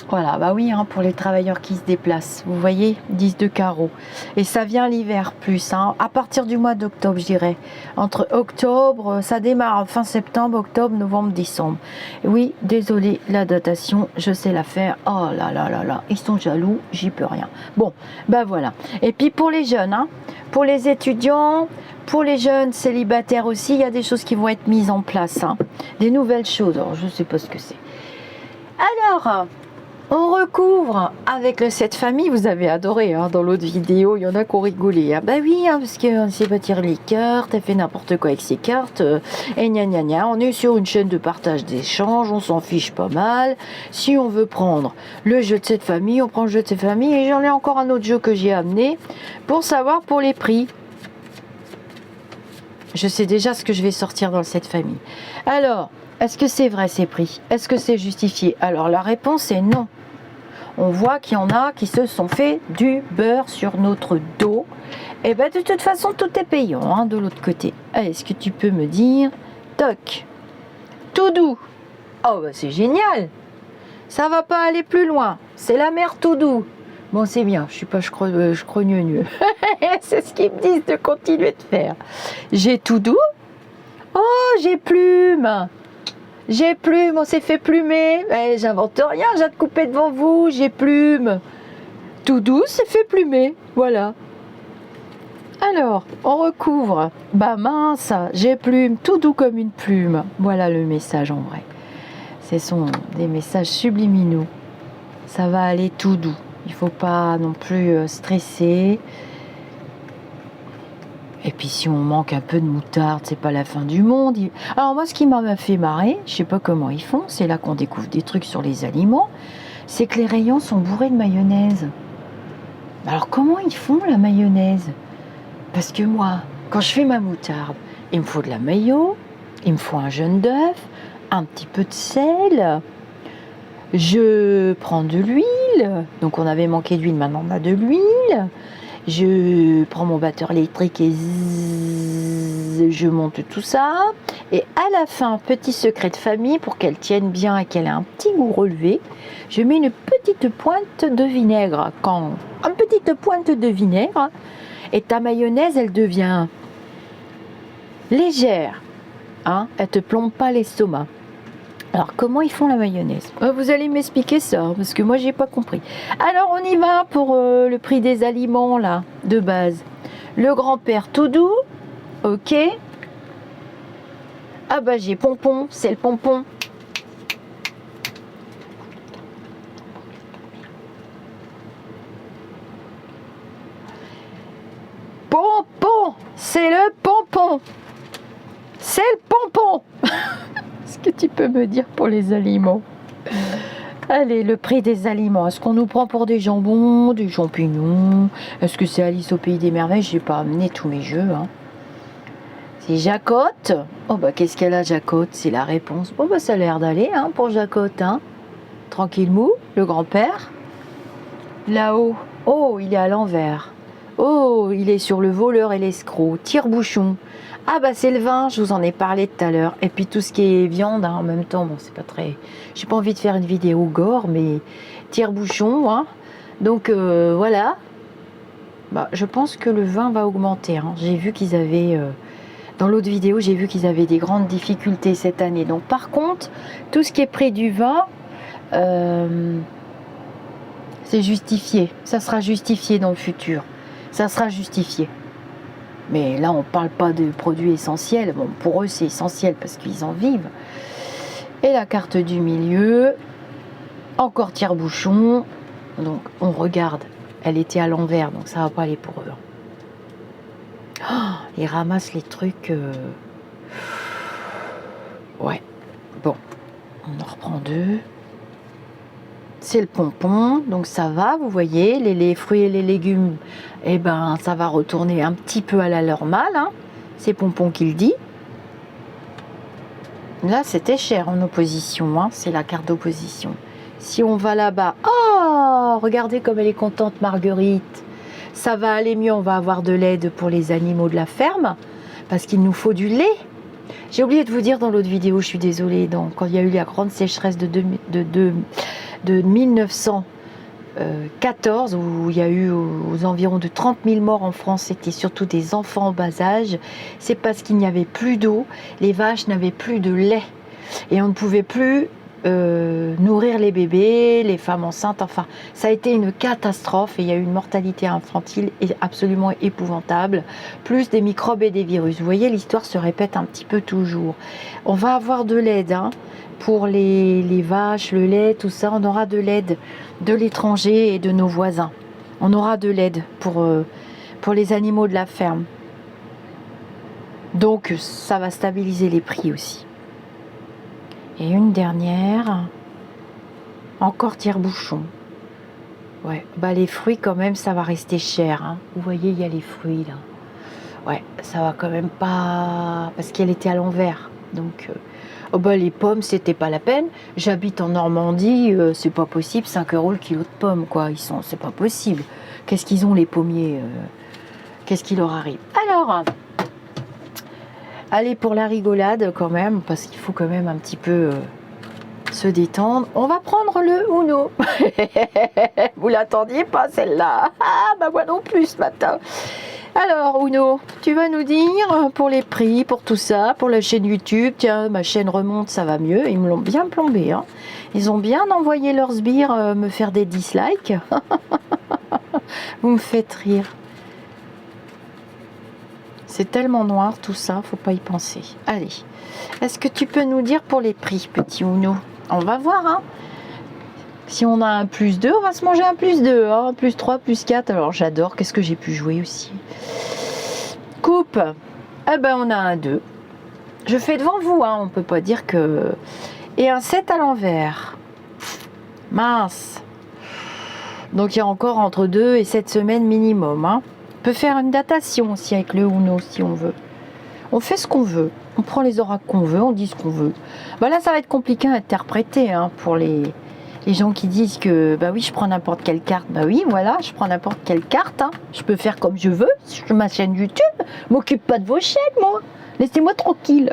Voilà, bah oui, hein, pour les travailleurs qui se déplacent. Vous voyez, 10 de carreau. Et ça vient l'hiver plus, hein, à partir du mois d'octobre, je dirais. Entre octobre, ça démarre fin septembre, octobre, novembre, décembre. Oui, désolé, la datation, je sais la faire. Oh là là là là, ils sont jaloux, j'y peux rien. Bon, bah voilà. Et puis pour les jeunes, hein, pour les étudiants, pour les jeunes célibataires aussi, il y a des choses qui vont être mises en place. Hein. Des nouvelles choses, alors je ne sais pas ce que c'est. Alors... on recouvre avec le set famille, vous avez adoré hein, dans l'autre vidéo, il y en a qui ont rigolé. Hein. Bah oui, hein, parce qu'on ne sait pas tirer les cartes, elle fait n'importe quoi avec ses cartes, et gna gna gna. On est sur une chaîne de partage d'échange, on s'en fiche pas mal. Si on veut prendre le jeu de cette famille, on prend le jeu de cette famille, et j'en ai encore un autre jeu que j'ai amené pour savoir pour les prix. Je sais déjà ce que je vais sortir dans le set famille. Alors, est-ce que c'est vrai ces prix? Est-ce que c'est justifié? Alors la réponse est non. On voit qu'il y en a qui se sont fait du beurre sur notre dos. Et bien de toute façon, tout est payant hein, de l'autre côté. Est-ce que tu peux me dire, toc, tout doux. Oh bah c'est génial. Ça va pas aller plus loin. C'est la mer tout doux. Bon c'est bien, je suis pas crogneux. C'est ce qu'ils me disent de continuer de faire. J'ai tout doux. Oh j'ai plume. J'ai plume, on s'est fait plumer. Eh, j'invente rien, j'ai de couper devant vous, j'ai plume. Tout doux, c'est fait plumer. Voilà. Alors, on recouvre. Bah mince, j'ai plume, tout doux comme une plume. Voilà le message en vrai. Ce sont des messages subliminaux. Ça va aller tout doux. Il ne faut pas non plus stresser. Et puis si on manque un peu de moutarde, c'est pas la fin du monde. Alors moi, ce qui m'a fait marrer, je sais pas comment ils font, c'est là qu'on découvre des trucs sur les aliments, c'est que les rayons sont bourrés de mayonnaise. Alors comment ils font la mayonnaise? Parce que moi, quand je fais ma moutarde, il me faut de la mayo, il me faut un jaune d'œuf, un petit peu de sel, je prends de l'huile, donc on avait manqué d'huile, maintenant on a de l'huile. Je prends mon batteur électrique et je monte tout ça. Et à la fin, petit secret de famille, pour qu'elle tienne bien et qu'elle ait un petit goût relevé, je mets une petite pointe de vinaigre. Une petite pointe de vinaigre, et ta mayonnaise, elle devient légère. Hein, elle ne te plombe pas l'estomac. Alors, comment ils font la mayonnaise? Vous allez m'expliquer ça, parce que moi, j'ai pas compris. Alors, on y va pour le prix des aliments, là, de base. Le grand-père tout doux, ok. Ah bah, j'ai pompon, c'est le pompon. Pompon, c'est le pompon. C'est le pompon. Est-ce que tu peux me dire pour les aliments? Allez, le prix des aliments. Est-ce qu'on nous prend pour des jambons, des champignons? Est-ce que c'est Alice au pays des merveilles? J'ai pas amené tous mes jeux. Hein. C'est Jacotte. Oh bah qu'est-ce qu'elle a Jacotte? C'est la réponse. Bon bah ça a l'air d'aller hein, pour Jacotte. Hein. Tranquille mou, le grand-père. Là-haut. Oh, il est à l'envers. Oh, il est sur le voleur et l'escroc. Tire-bouchon. Ah bah c'est le vin, je vous en ai parlé tout à l'heure. Et puis tout ce qui est viande, hein, en même temps, bon c'est pas très... J'ai pas envie de faire une vidéo gore, mais tire-bouchon, hein. Donc voilà. Bah, je pense que le vin va augmenter. Hein. J'ai vu qu'ils avaient... dans l'autre vidéo, j'ai vu qu'ils avaient des grandes difficultés cette année. Donc par contre, tout ce qui est près du vin, c'est justifié. Ça sera justifié dans le futur. Ça sera justifié. Mais là, on ne parle pas de produits essentiels. Bon, pour eux, c'est essentiel parce qu'ils en vivent. Et la carte du milieu, encore tire-bouchon. Donc, on regarde. Elle était à l'envers, donc ça ne va pas aller pour eux. Oh, ils ramassent les trucs. Ouais. Bon, on en reprend deux. C'est le pompon, donc ça va, vous voyez, les fruits et les légumes, eh ben, ça va retourner un petit peu à la normale, hein. C'est pompon qui le dit. Là, c'était cher en opposition, hein. C'est la carte d'opposition. Si on va là-bas, oh, regardez comme elle est contente, Marguerite. Ça va aller mieux, on va avoir de l'aide pour les animaux de la ferme, parce qu'il nous faut du lait. J'ai oublié de vous dire dans l'autre vidéo, je suis désolée, quand il y a eu la grande sécheresse de de 1914 où il y a eu aux environs de 30 000 morts en France, c'était surtout des enfants en bas âge. C'est parce qu'il n'y avait plus d'eau, les vaches n'avaient plus de lait et on ne pouvait plus nourrir les bébés, les femmes enceintes, enfin ça a été une catastrophe et il y a eu une mortalité infantile absolument épouvantable, plus des microbes et des virus. Vous voyez, l'histoire se répète un petit peu toujours. On va avoir de l'aide pour les vaches, le lait, tout ça, on aura de l'aide de l'étranger et de nos voisins. On aura de l'aide pour les animaux de la ferme. Donc ça va stabiliser les prix aussi. Et une dernière, encore tire-bouchon. Ouais, bah les fruits quand même, ça va rester cher. Vous voyez, il y a les fruits là. Ouais, ça va quand même pas... Parce qu'elle était à l'envers. Donc, oh bah les pommes, c'était pas la peine. J'habite en Normandie, c'est pas possible, 5 € le kilo de pommes, quoi. C'est pas possible. Qu'est-ce qu'ils ont les pommiers Qu'est-ce qui leur arrive? Alors... Allez, pour la rigolade quand même, parce qu'il faut quand même un petit peu se détendre. On va prendre le Uno. Vous l'attendiez pas celle-là? Ah, bah moi non plus ce matin. Alors Uno, tu vas nous dire pour les prix, pour tout ça, pour la chaîne YouTube. Tiens, ma chaîne remonte, ça va mieux. Ils me l'ont bien plombé. Ils ont bien envoyé leurs sbires me faire des dislikes. Vous me faites rire. C'est tellement noir tout ça, faut pas y penser. Allez, est-ce que tu peux nous dire pour les prix, petit Uno? On va voir, Si on a un plus 2, on va se manger un plus 2, plus 3, plus 4. Alors j'adore, qu'est-ce que j'ai pu jouer aussi? Coupe, eh ben on a un 2. Je fais devant vous, on peut pas dire que... Et un 7 à l'envers. Mince. Donc il y a encore entre 2 et 7 semaines minimum, On peut faire une datation aussi avec le Uno si on veut. On fait ce qu'on veut. On prend les oracles qu'on veut, on dit ce qu'on veut. Bah là, ça va être compliqué à interpréter pour les gens qui disent que bah oui, je prends n'importe quelle carte. Bah oui, voilà, je prends n'importe quelle carte. Je peux faire comme je veux sur ma chaîne YouTube. Je m'occupe pas de vos chaînes, moi. Laissez-moi tranquille.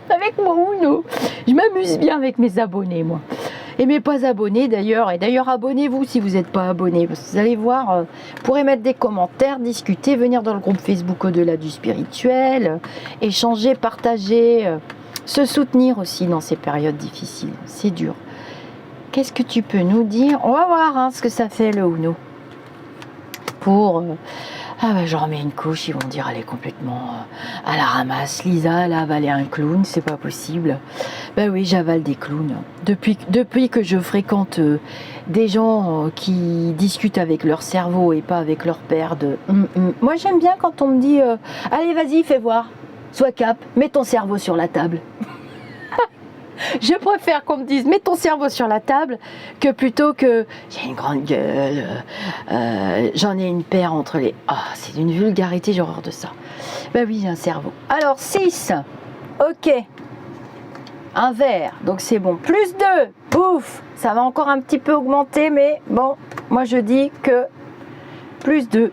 Avec mon Uno. Je m'amuse bien avec mes abonnés, moi. Et mes pas abonnés d'ailleurs. Et d'ailleurs, abonnez-vous si vous n'êtes pas abonné. Parce que vous allez voir, vous pourrez mettre des commentaires, discuter, venir dans le groupe Facebook Au-delà du spirituel, échanger, partager, se soutenir aussi dans ces périodes difficiles. C'est dur. Qu'est-ce que tu peux nous dire? On va voir ce que ça fait le Uno. Pour... j'en remets une couche, ils vont dire elle est complètement à la ramasse. Lisa, elle a avalé un clown, c'est pas possible. Ben oui, j'avale des clowns. Depuis que je fréquente des gens qui discutent avec leur cerveau et pas avec leur père de... Moi j'aime bien quand on me dit allez vas-y fais voir, sois cap, mets ton cerveau sur la table. Je préfère qu'on me dise mets ton cerveau sur la table que plutôt que j'ai une grande gueule, j'en ai une paire entre les... c'est d'une vulgarité, j'ai horreur de ça. Ben oui, j'ai un cerveau. Alors 6, ok, un vert, donc c'est bon. Plus 2, pouf, ça va encore un petit peu augmenter, mais bon, moi je dis que plus 2,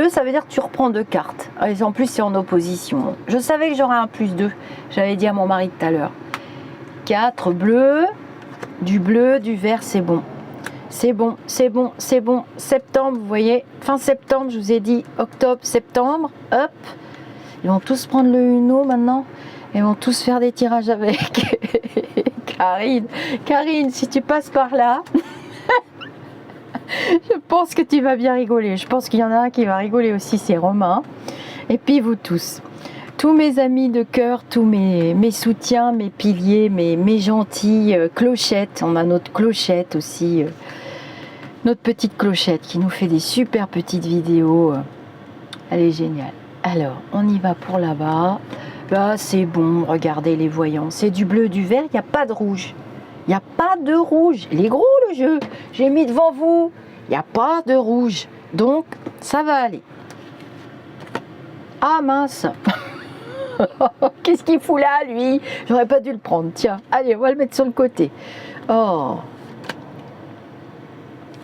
ça veut dire que tu reprends 2 cartes. Et en plus c'est en opposition. Je savais que j'aurais un plus 2, j'avais dit à mon mari tout à l'heure. 4 bleu, du vert, c'est bon. C'est bon. Septembre, vous voyez, fin septembre, je vous ai dit octobre, septembre, hop. Ils vont tous prendre le Uno maintenant. Ils vont tous faire des tirages avec. Karine, si tu passes par là, je pense que tu vas bien rigoler. Je pense qu'il y en a un qui va rigoler aussi, c'est Romain. Et puis vous tous. Tous mes amis de cœur, tous mes soutiens, mes piliers, mes gentilles clochettes. On a notre clochette aussi, notre petite clochette qui nous fait des super petites vidéos. Elle est géniale. Alors, on y va pour là-bas. Là, c'est bon, regardez les voyants. C'est du bleu, du vert, il n'y a pas de rouge. Il n'y a pas de rouge. Il est gros le jeu. J'ai mis devant vous. Il n'y a pas de rouge. Donc, ça va aller. Ah mince. Qu'est-ce qu'il fout là, lui? J'aurais pas dû le prendre. Tiens, allez, on va le mettre sur le côté. Oh.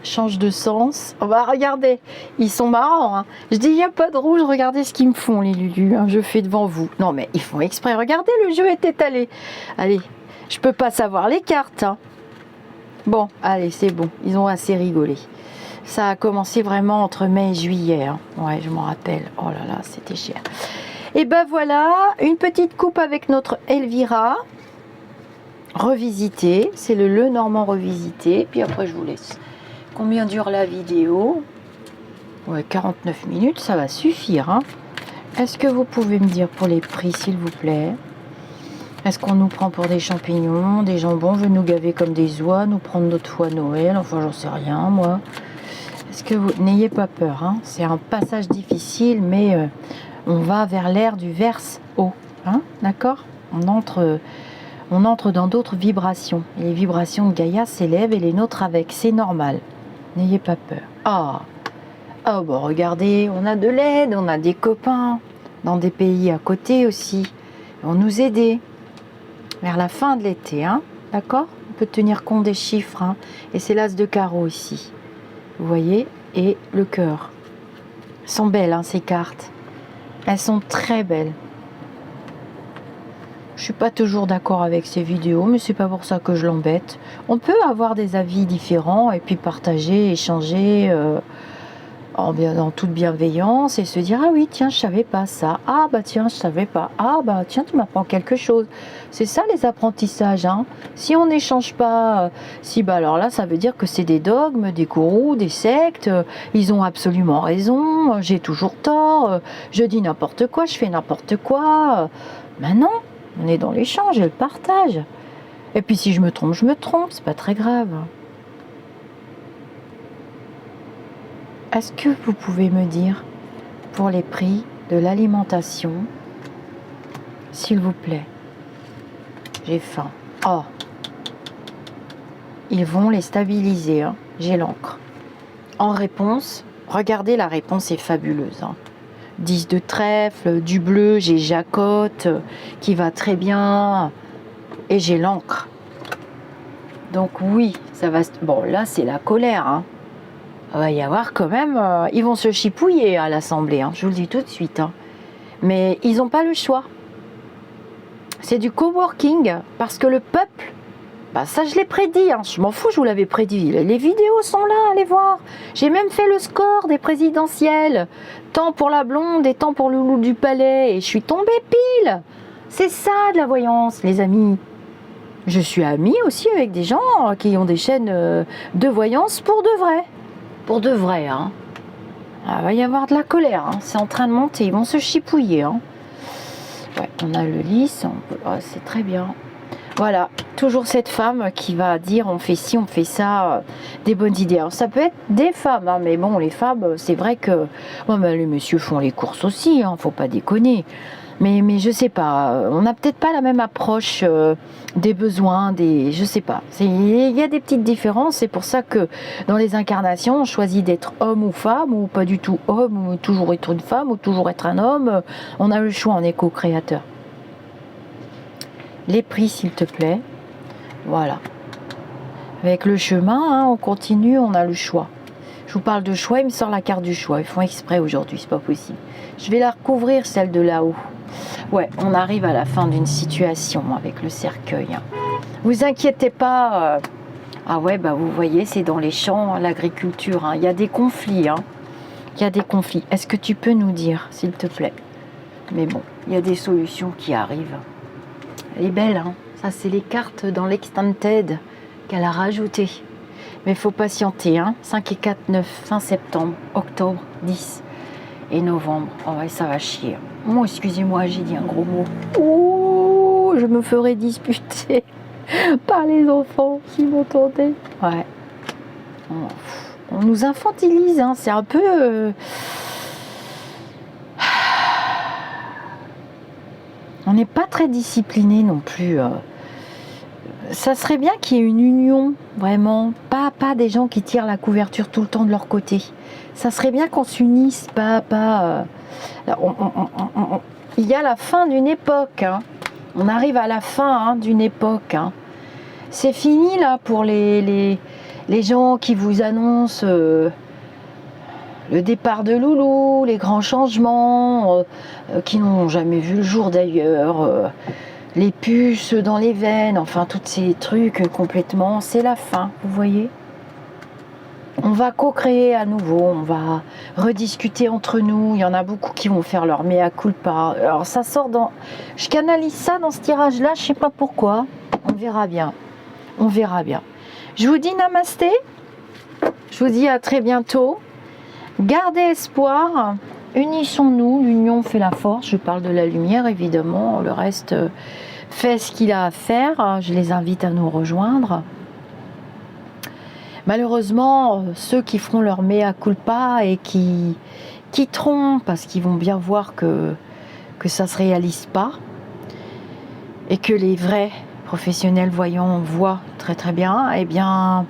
Change de sens. On va regarder. Ils sont marrants. Je dis, il n'y a pas de rouge. Regardez ce qu'ils me font, les Lulu. Je fais devant vous. Non, mais ils font exprès. Regardez, le jeu est étalé. Allez, je peux pas savoir les cartes. Bon, allez, c'est bon. Ils ont assez rigolé. Ça a commencé vraiment entre mai et juillet. Hein. Ouais, je m'en rappelle. Oh là là, c'était cher. Et ben voilà, une petite coupe avec notre Elvira. Revisité. C'est le Normand revisité. Puis après, je vous laisse. Combien dure la vidéo? Ouais, 49 minutes, ça va suffire. Hein. Est-ce que vous pouvez me dire pour les prix, s'il vous plaît? Est-ce qu'on nous prend pour des champignons, des jambons, veut nous gaver comme des oies, nous prendre notre foie Noël? Enfin, j'en sais rien, moi. Est-ce que vous... N'ayez pas peur, hein. C'est un passage difficile, mais on va vers l'ère du verse haut. Hein, d'accord? On entre dans d'autres vibrations. Et les vibrations de Gaïa s'élèvent et les nôtres avec. C'est normal. N'ayez pas peur. Ah, bon, regardez, on a de l'aide, on a des copains dans des pays à côté aussi. Ils vont nous aider vers la fin de l'été, hein, d'accord? On peut tenir compte des chiffres, hein, et c'est l'as de carreau ici, vous voyez, et le cœur. Elles sont belles, hein, ces cartes. Elles sont très belles. Je suis pas toujours d'accord avec ces vidéos, mais c'est pas pour ça que je l'embête. On peut avoir des avis différents et puis partager, échanger. Dans toute bienveillance et se dire ah oui tiens je savais pas ça, ah bah tiens je savais pas, ah bah tiens tu m'apprends quelque chose. C'est ça les apprentissages, hein. Si on n'échange pas, si bah alors là ça veut dire que c'est des dogmes, des gourous, des sectes, ils ont absolument raison, j'ai toujours tort, je dis n'importe quoi, je fais n'importe quoi. Maintenant on est dans l'échange et le partage, et puis si je me trompe, c'est pas très grave. Est-ce que vous pouvez me dire pour les prix de l'alimentation, s'il vous plaît? J'ai faim. Oh, ils vont les stabiliser, hein. J'ai l'encre. En réponse, regardez, la réponse est fabuleuse. Hein. 10 de trèfle, du bleu, j'ai Jacotte qui va très bien et j'ai l'encre. Donc oui, ça va... Bon, là c'est la colère, hein. Il va y avoir quand même... ils vont se chipouiller à l'Assemblée, hein, je vous le dis tout de suite. Hein. Mais ils n'ont pas le choix. C'est du coworking, parce que le peuple, bah ça je l'ai prédit, hein, je m'en fous, je vous l'avais prédit. Les vidéos sont là, allez voir. J'ai même fait le score des présidentielles. Tant pour la blonde et tant pour le loup du palais. Et je suis tombée pile. C'est ça de la voyance, les amis. Je suis amie aussi avec des gens qui ont des chaînes de voyance pour de vrai. Pour de vrai, hein. Il va y avoir de la colère, hein. C'est en train de monter, ils vont se chipouiller. Hein. Ouais, on a le lys, c'est très bien. Voilà, toujours cette femme qui va dire on fait ci, on fait ça, des bonnes idées. Alors ça peut être des femmes, hein, mais bon, les femmes, c'est vrai que les messieurs font les courses aussi, hein, faut pas déconner. Mais je sais pas, on n'a peut-être pas la même approche des besoins, je sais pas. Il y a des petites différences, c'est pour ça que dans les incarnations, on choisit d'être homme ou femme, ou pas du tout homme, ou toujours être une femme, ou toujours être un homme. On a le choix en éco-créateur. Les prix, s'il te plaît. Voilà. Avec le chemin, hein, on continue, on a le choix. Je vous parle de choix, il me sort la carte du choix. Ils font exprès aujourd'hui, c'est pas possible. Je vais la recouvrir, celle de là-haut. Ouais, on arrive à la fin d'une situation avec le cercueil. Hein. Vous inquiétez pas. Ah ouais, bah vous voyez, c'est dans les champs, l'agriculture. Hein. Il y a des conflits. Hein. Il y a des conflits. Est-ce que tu peux nous dire, s'il te plaît? Mais bon, il y a des solutions qui arrivent. Elle est belle, hein. Ça, c'est les cartes dans l'Extended qu'elle a rajoutées. Mais il faut patienter, hein. 5 et 4, 9, fin septembre, octobre, 10 et novembre. Oh ouais, ça va chier. Oh, excusez-moi, j'ai dit un gros mot. Oh, je me ferai disputer par les enfants qui m'entendaient. Ouais. On nous infantilise, hein. C'est un peu... On n'est pas très discipliné non plus. Ça serait bien qu'il y ait une union, vraiment. Pas des gens qui tirent la couverture tout le temps de leur côté. Ça serait bien qu'on s'unisse, il y a la fin d'une époque. Hein. On arrive à la fin d'une époque. Hein. C'est fini là pour les gens qui vous annoncent le départ de Loulou, les grands changements qui n'ont jamais vu le jour d'ailleurs. les puces dans les veines, enfin tous ces trucs complètement, c'est la fin, vous voyez. On va co-créer à nouveau, on va rediscuter entre nous. Il y en a beaucoup qui vont faire leur mea culpa. Alors ça sort dans... Je canalise ça dans ce tirage-là, je sais pas pourquoi. On verra bien. On verra bien. Je vous dis namasté. Je vous dis à très bientôt. Gardez espoir. Unissons-nous. L'union fait la force. Je parle de la lumière, évidemment. Le reste fait ce qu'il a à faire. Je les invite à nous rejoindre. Malheureusement, ceux qui feront leur mea culpa et qui quitteront parce qu'ils vont bien voir que ça ne se réalise pas et que les vrais professionnels voyants voient très très bien, eh bien,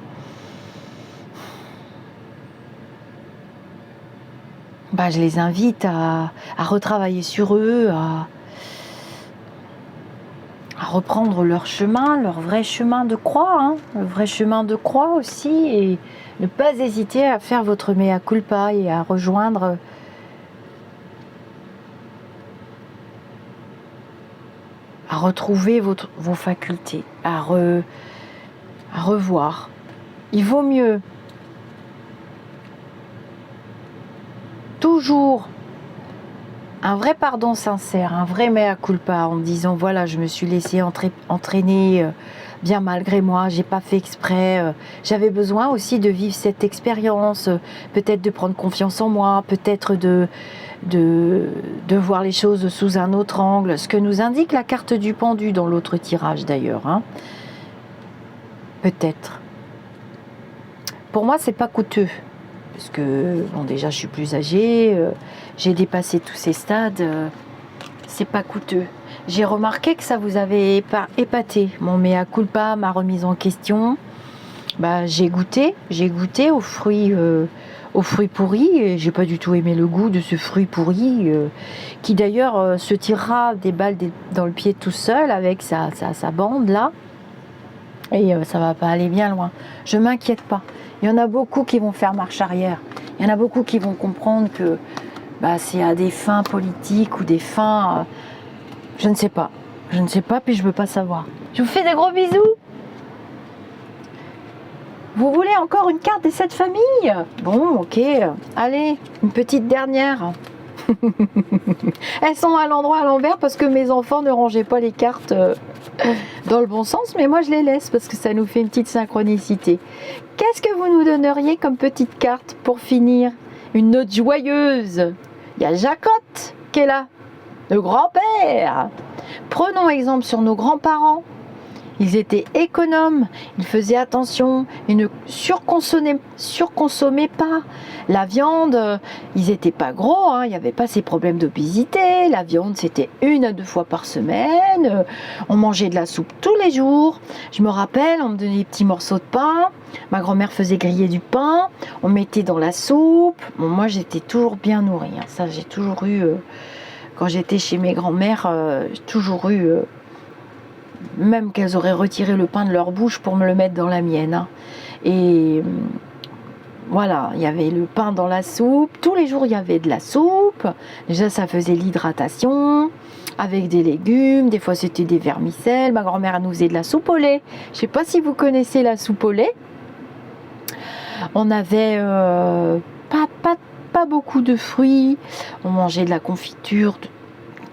je les invite à retravailler sur eux, à reprendre leur chemin, leur vrai chemin de croix, hein, le vrai chemin de croix aussi, et ne pas hésiter à faire votre mea culpa et à rejoindre à retrouver vos facultés, à revoir. Il vaut mieux toujours un vrai pardon sincère, un vrai mea culpa en disant voilà, je me suis laissé entraîner bien malgré moi, j'ai pas fait exprès, j'avais besoin aussi de vivre cette expérience, peut-être de prendre confiance en moi, peut-être de voir les choses sous un autre angle, ce que nous indique la carte du pendu dans l'autre tirage d'ailleurs, hein. Peut-être. Pour moi, c'est pas coûteux. Parce que, bon, déjà, je suis plus âgée, j'ai dépassé tous ces stades, c'est pas coûteux. J'ai remarqué que ça vous avait épaté, mon mea culpa, ma remise en question. J'ai goûté aux fruits pourris, et j'ai pas du tout aimé le goût de ce fruit pourri, qui d'ailleurs se tirera des balles dans le pied tout seul avec sa bande là, et ça va pas aller bien loin. Je m'inquiète pas. Il y en a beaucoup qui vont faire marche arrière. Il y en a beaucoup qui vont comprendre que c'est à des fins politiques ou des fins... je ne sais pas. Je ne sais pas, puis je veux pas savoir. Je vous fais des gros bisous. Vous voulez encore une carte des 7 familles? Bon, ok. Allez, une petite dernière. Elles sont à l'endroit à l'envers parce que mes enfants ne rangeaient pas les cartes dans le bon sens, mais moi je les laisse parce que ça nous fait une petite synchronicité. Qu'est-ce que vous nous donneriez comme petite carte pour finir? Une note joyeuse. Il y a Jacotte qui est là, le grand-père. Prenons exemple sur nos grands-parents. Ils étaient économes, ils faisaient attention, ils ne surconsommaient pas. La viande, ils n'étaient pas gros, hein, il n'y avait pas ces problèmes d'obésité. La viande, c'était 1 à 2 fois par semaine. On mangeait de la soupe tous les jours. Je me rappelle, on me donnait des petits morceaux de pain. Ma grand-mère faisait griller du pain. On mettait dans la soupe. Bon, moi, j'étais toujours bien nourrie, hein. Ça, j'ai toujours eu... quand j'étais chez mes grands-mères, j'ai toujours eu... même qu'elles auraient retiré le pain de leur bouche pour me le mettre dans la mienne, hein. Et voilà, il y avait le pain dans la soupe, tous les jours il y avait de la soupe, déjà ça faisait l'hydratation, avec des légumes, des fois c'était des vermicelles, ma grand-mère nous faisait de la soupe au lait, je sais pas si vous connaissez la soupe au lait, on avait pas beaucoup de fruits, on mangeait de la confiture de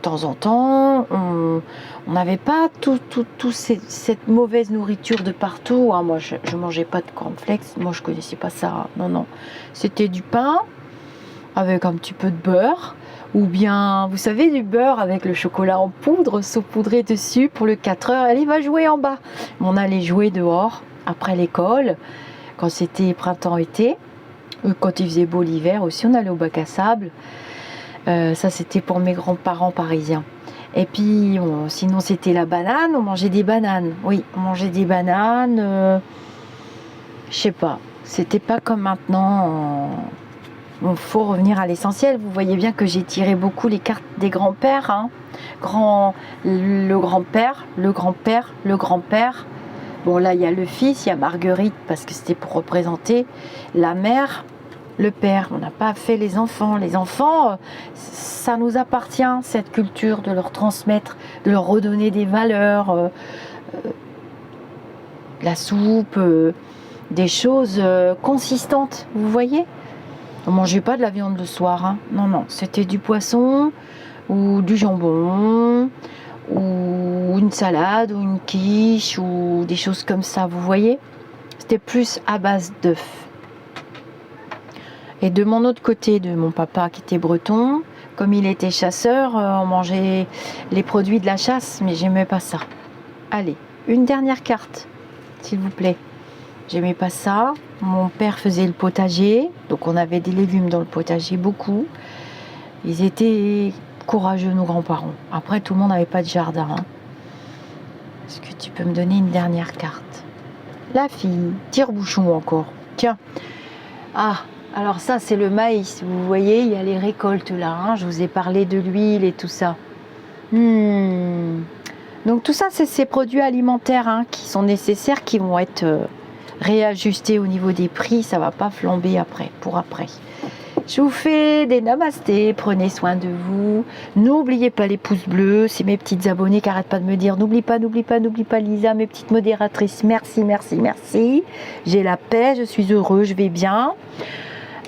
temps en temps, on n'avait pas cette mauvaise nourriture de partout, hein. Moi je mangeais pas de cornflakes, moi je connaissais pas ça, non, c'était du pain avec un petit peu de beurre, ou bien vous savez, du beurre avec le chocolat en poudre saupoudré dessus pour le 4 heures. Allez, va jouer en bas. On allait jouer dehors après l'école quand c'était printemps-été, quand il faisait beau l'hiver aussi, on allait au bac à sable. Ça c'était pour mes grands-parents parisiens. Et puis sinon c'était la banane, on mangeait des bananes. Oui, on mangeait des bananes. Je sais pas, c'était pas comme maintenant. Bon, faut revenir à l'essentiel. Vous voyez bien que j'ai tiré beaucoup les cartes des grands-pères, hein. Le grand-père, le grand-père, le grand-père. Bon là il y a le fils, il y a Marguerite parce que c'était pour représenter la mère. le père, on n'a pas fait les enfants. Les enfants, ça nous appartient, cette culture, de leur transmettre, de leur redonner des valeurs, la soupe, des choses consistantes, vous voyez. On ne mangeait pas de la viande le soir, hein. Non, non, c'était du poisson ou du jambon ou une salade ou une quiche ou des choses comme ça, vous voyez. C'était plus à base d'œufs. Et de mon autre côté, de mon papa qui était breton, comme il était chasseur, on mangeait les produits de la chasse, mais j'aimais pas ça. Allez, une dernière carte, s'il vous plaît. J'aimais pas ça. Mon père faisait le potager, donc on avait des légumes dans le potager, beaucoup. Ils étaient courageux, nos grands-parents. Après, tout le monde n'avait pas de jardin, hein. Est-ce que tu peux me donner une dernière carte? La fille, tire-bouchon encore. Tiens. Ah, alors ça, c'est le maïs. Vous voyez, il y a les récoltes là, hein. Je vous ai parlé de l'huile et tout ça. Donc tout ça, c'est ces produits alimentaires, hein, qui sont nécessaires, qui vont être réajustés au niveau des prix. Ça va pas flamber après, pour après. Je vous fais des namastés, prenez soin de vous. N'oubliez pas les pouces bleus, c'est mes petites abonnées qui n'arrêtent pas de me dire n'oublie pas Lisa, mes petites modératrices, merci, merci, merci. J'ai la paix, je suis heureux, je vais bien.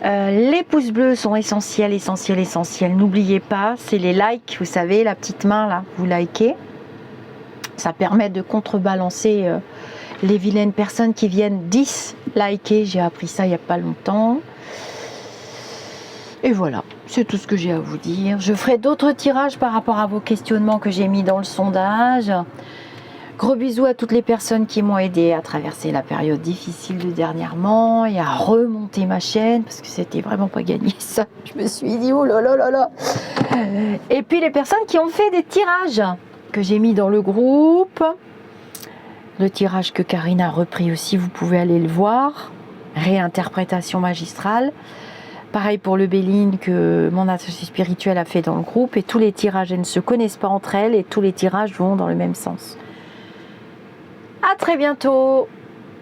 Les pouces bleus sont essentiels, essentiels. N'oubliez pas, c'est les likes, vous savez, la petite main là, vous likez. Ça permet de contrebalancer les vilaines personnes qui viennent disliker. J'ai appris ça il n'y a pas longtemps. Et voilà, c'est tout ce que j'ai à vous dire. Je ferai d'autres tirages par rapport à vos questionnements que j'ai mis dans le sondage. Gros bisous à toutes les personnes qui m'ont aidé à traverser la période difficile de dernièrement et à remonter ma chaîne parce que c'était vraiment pas gagné ça. Je me suis dit oh là là là là. Et puis les personnes qui ont fait des tirages que j'ai mis dans le groupe. Le tirage que Karine a repris aussi, vous pouvez aller le voir. Réinterprétation magistrale. Pareil pour le Béline que mon associé spirituel a fait dans le groupe. Et tous les tirages, elles ne se connaissent pas entre elles et tous les tirages vont dans le même sens. À très bientôt!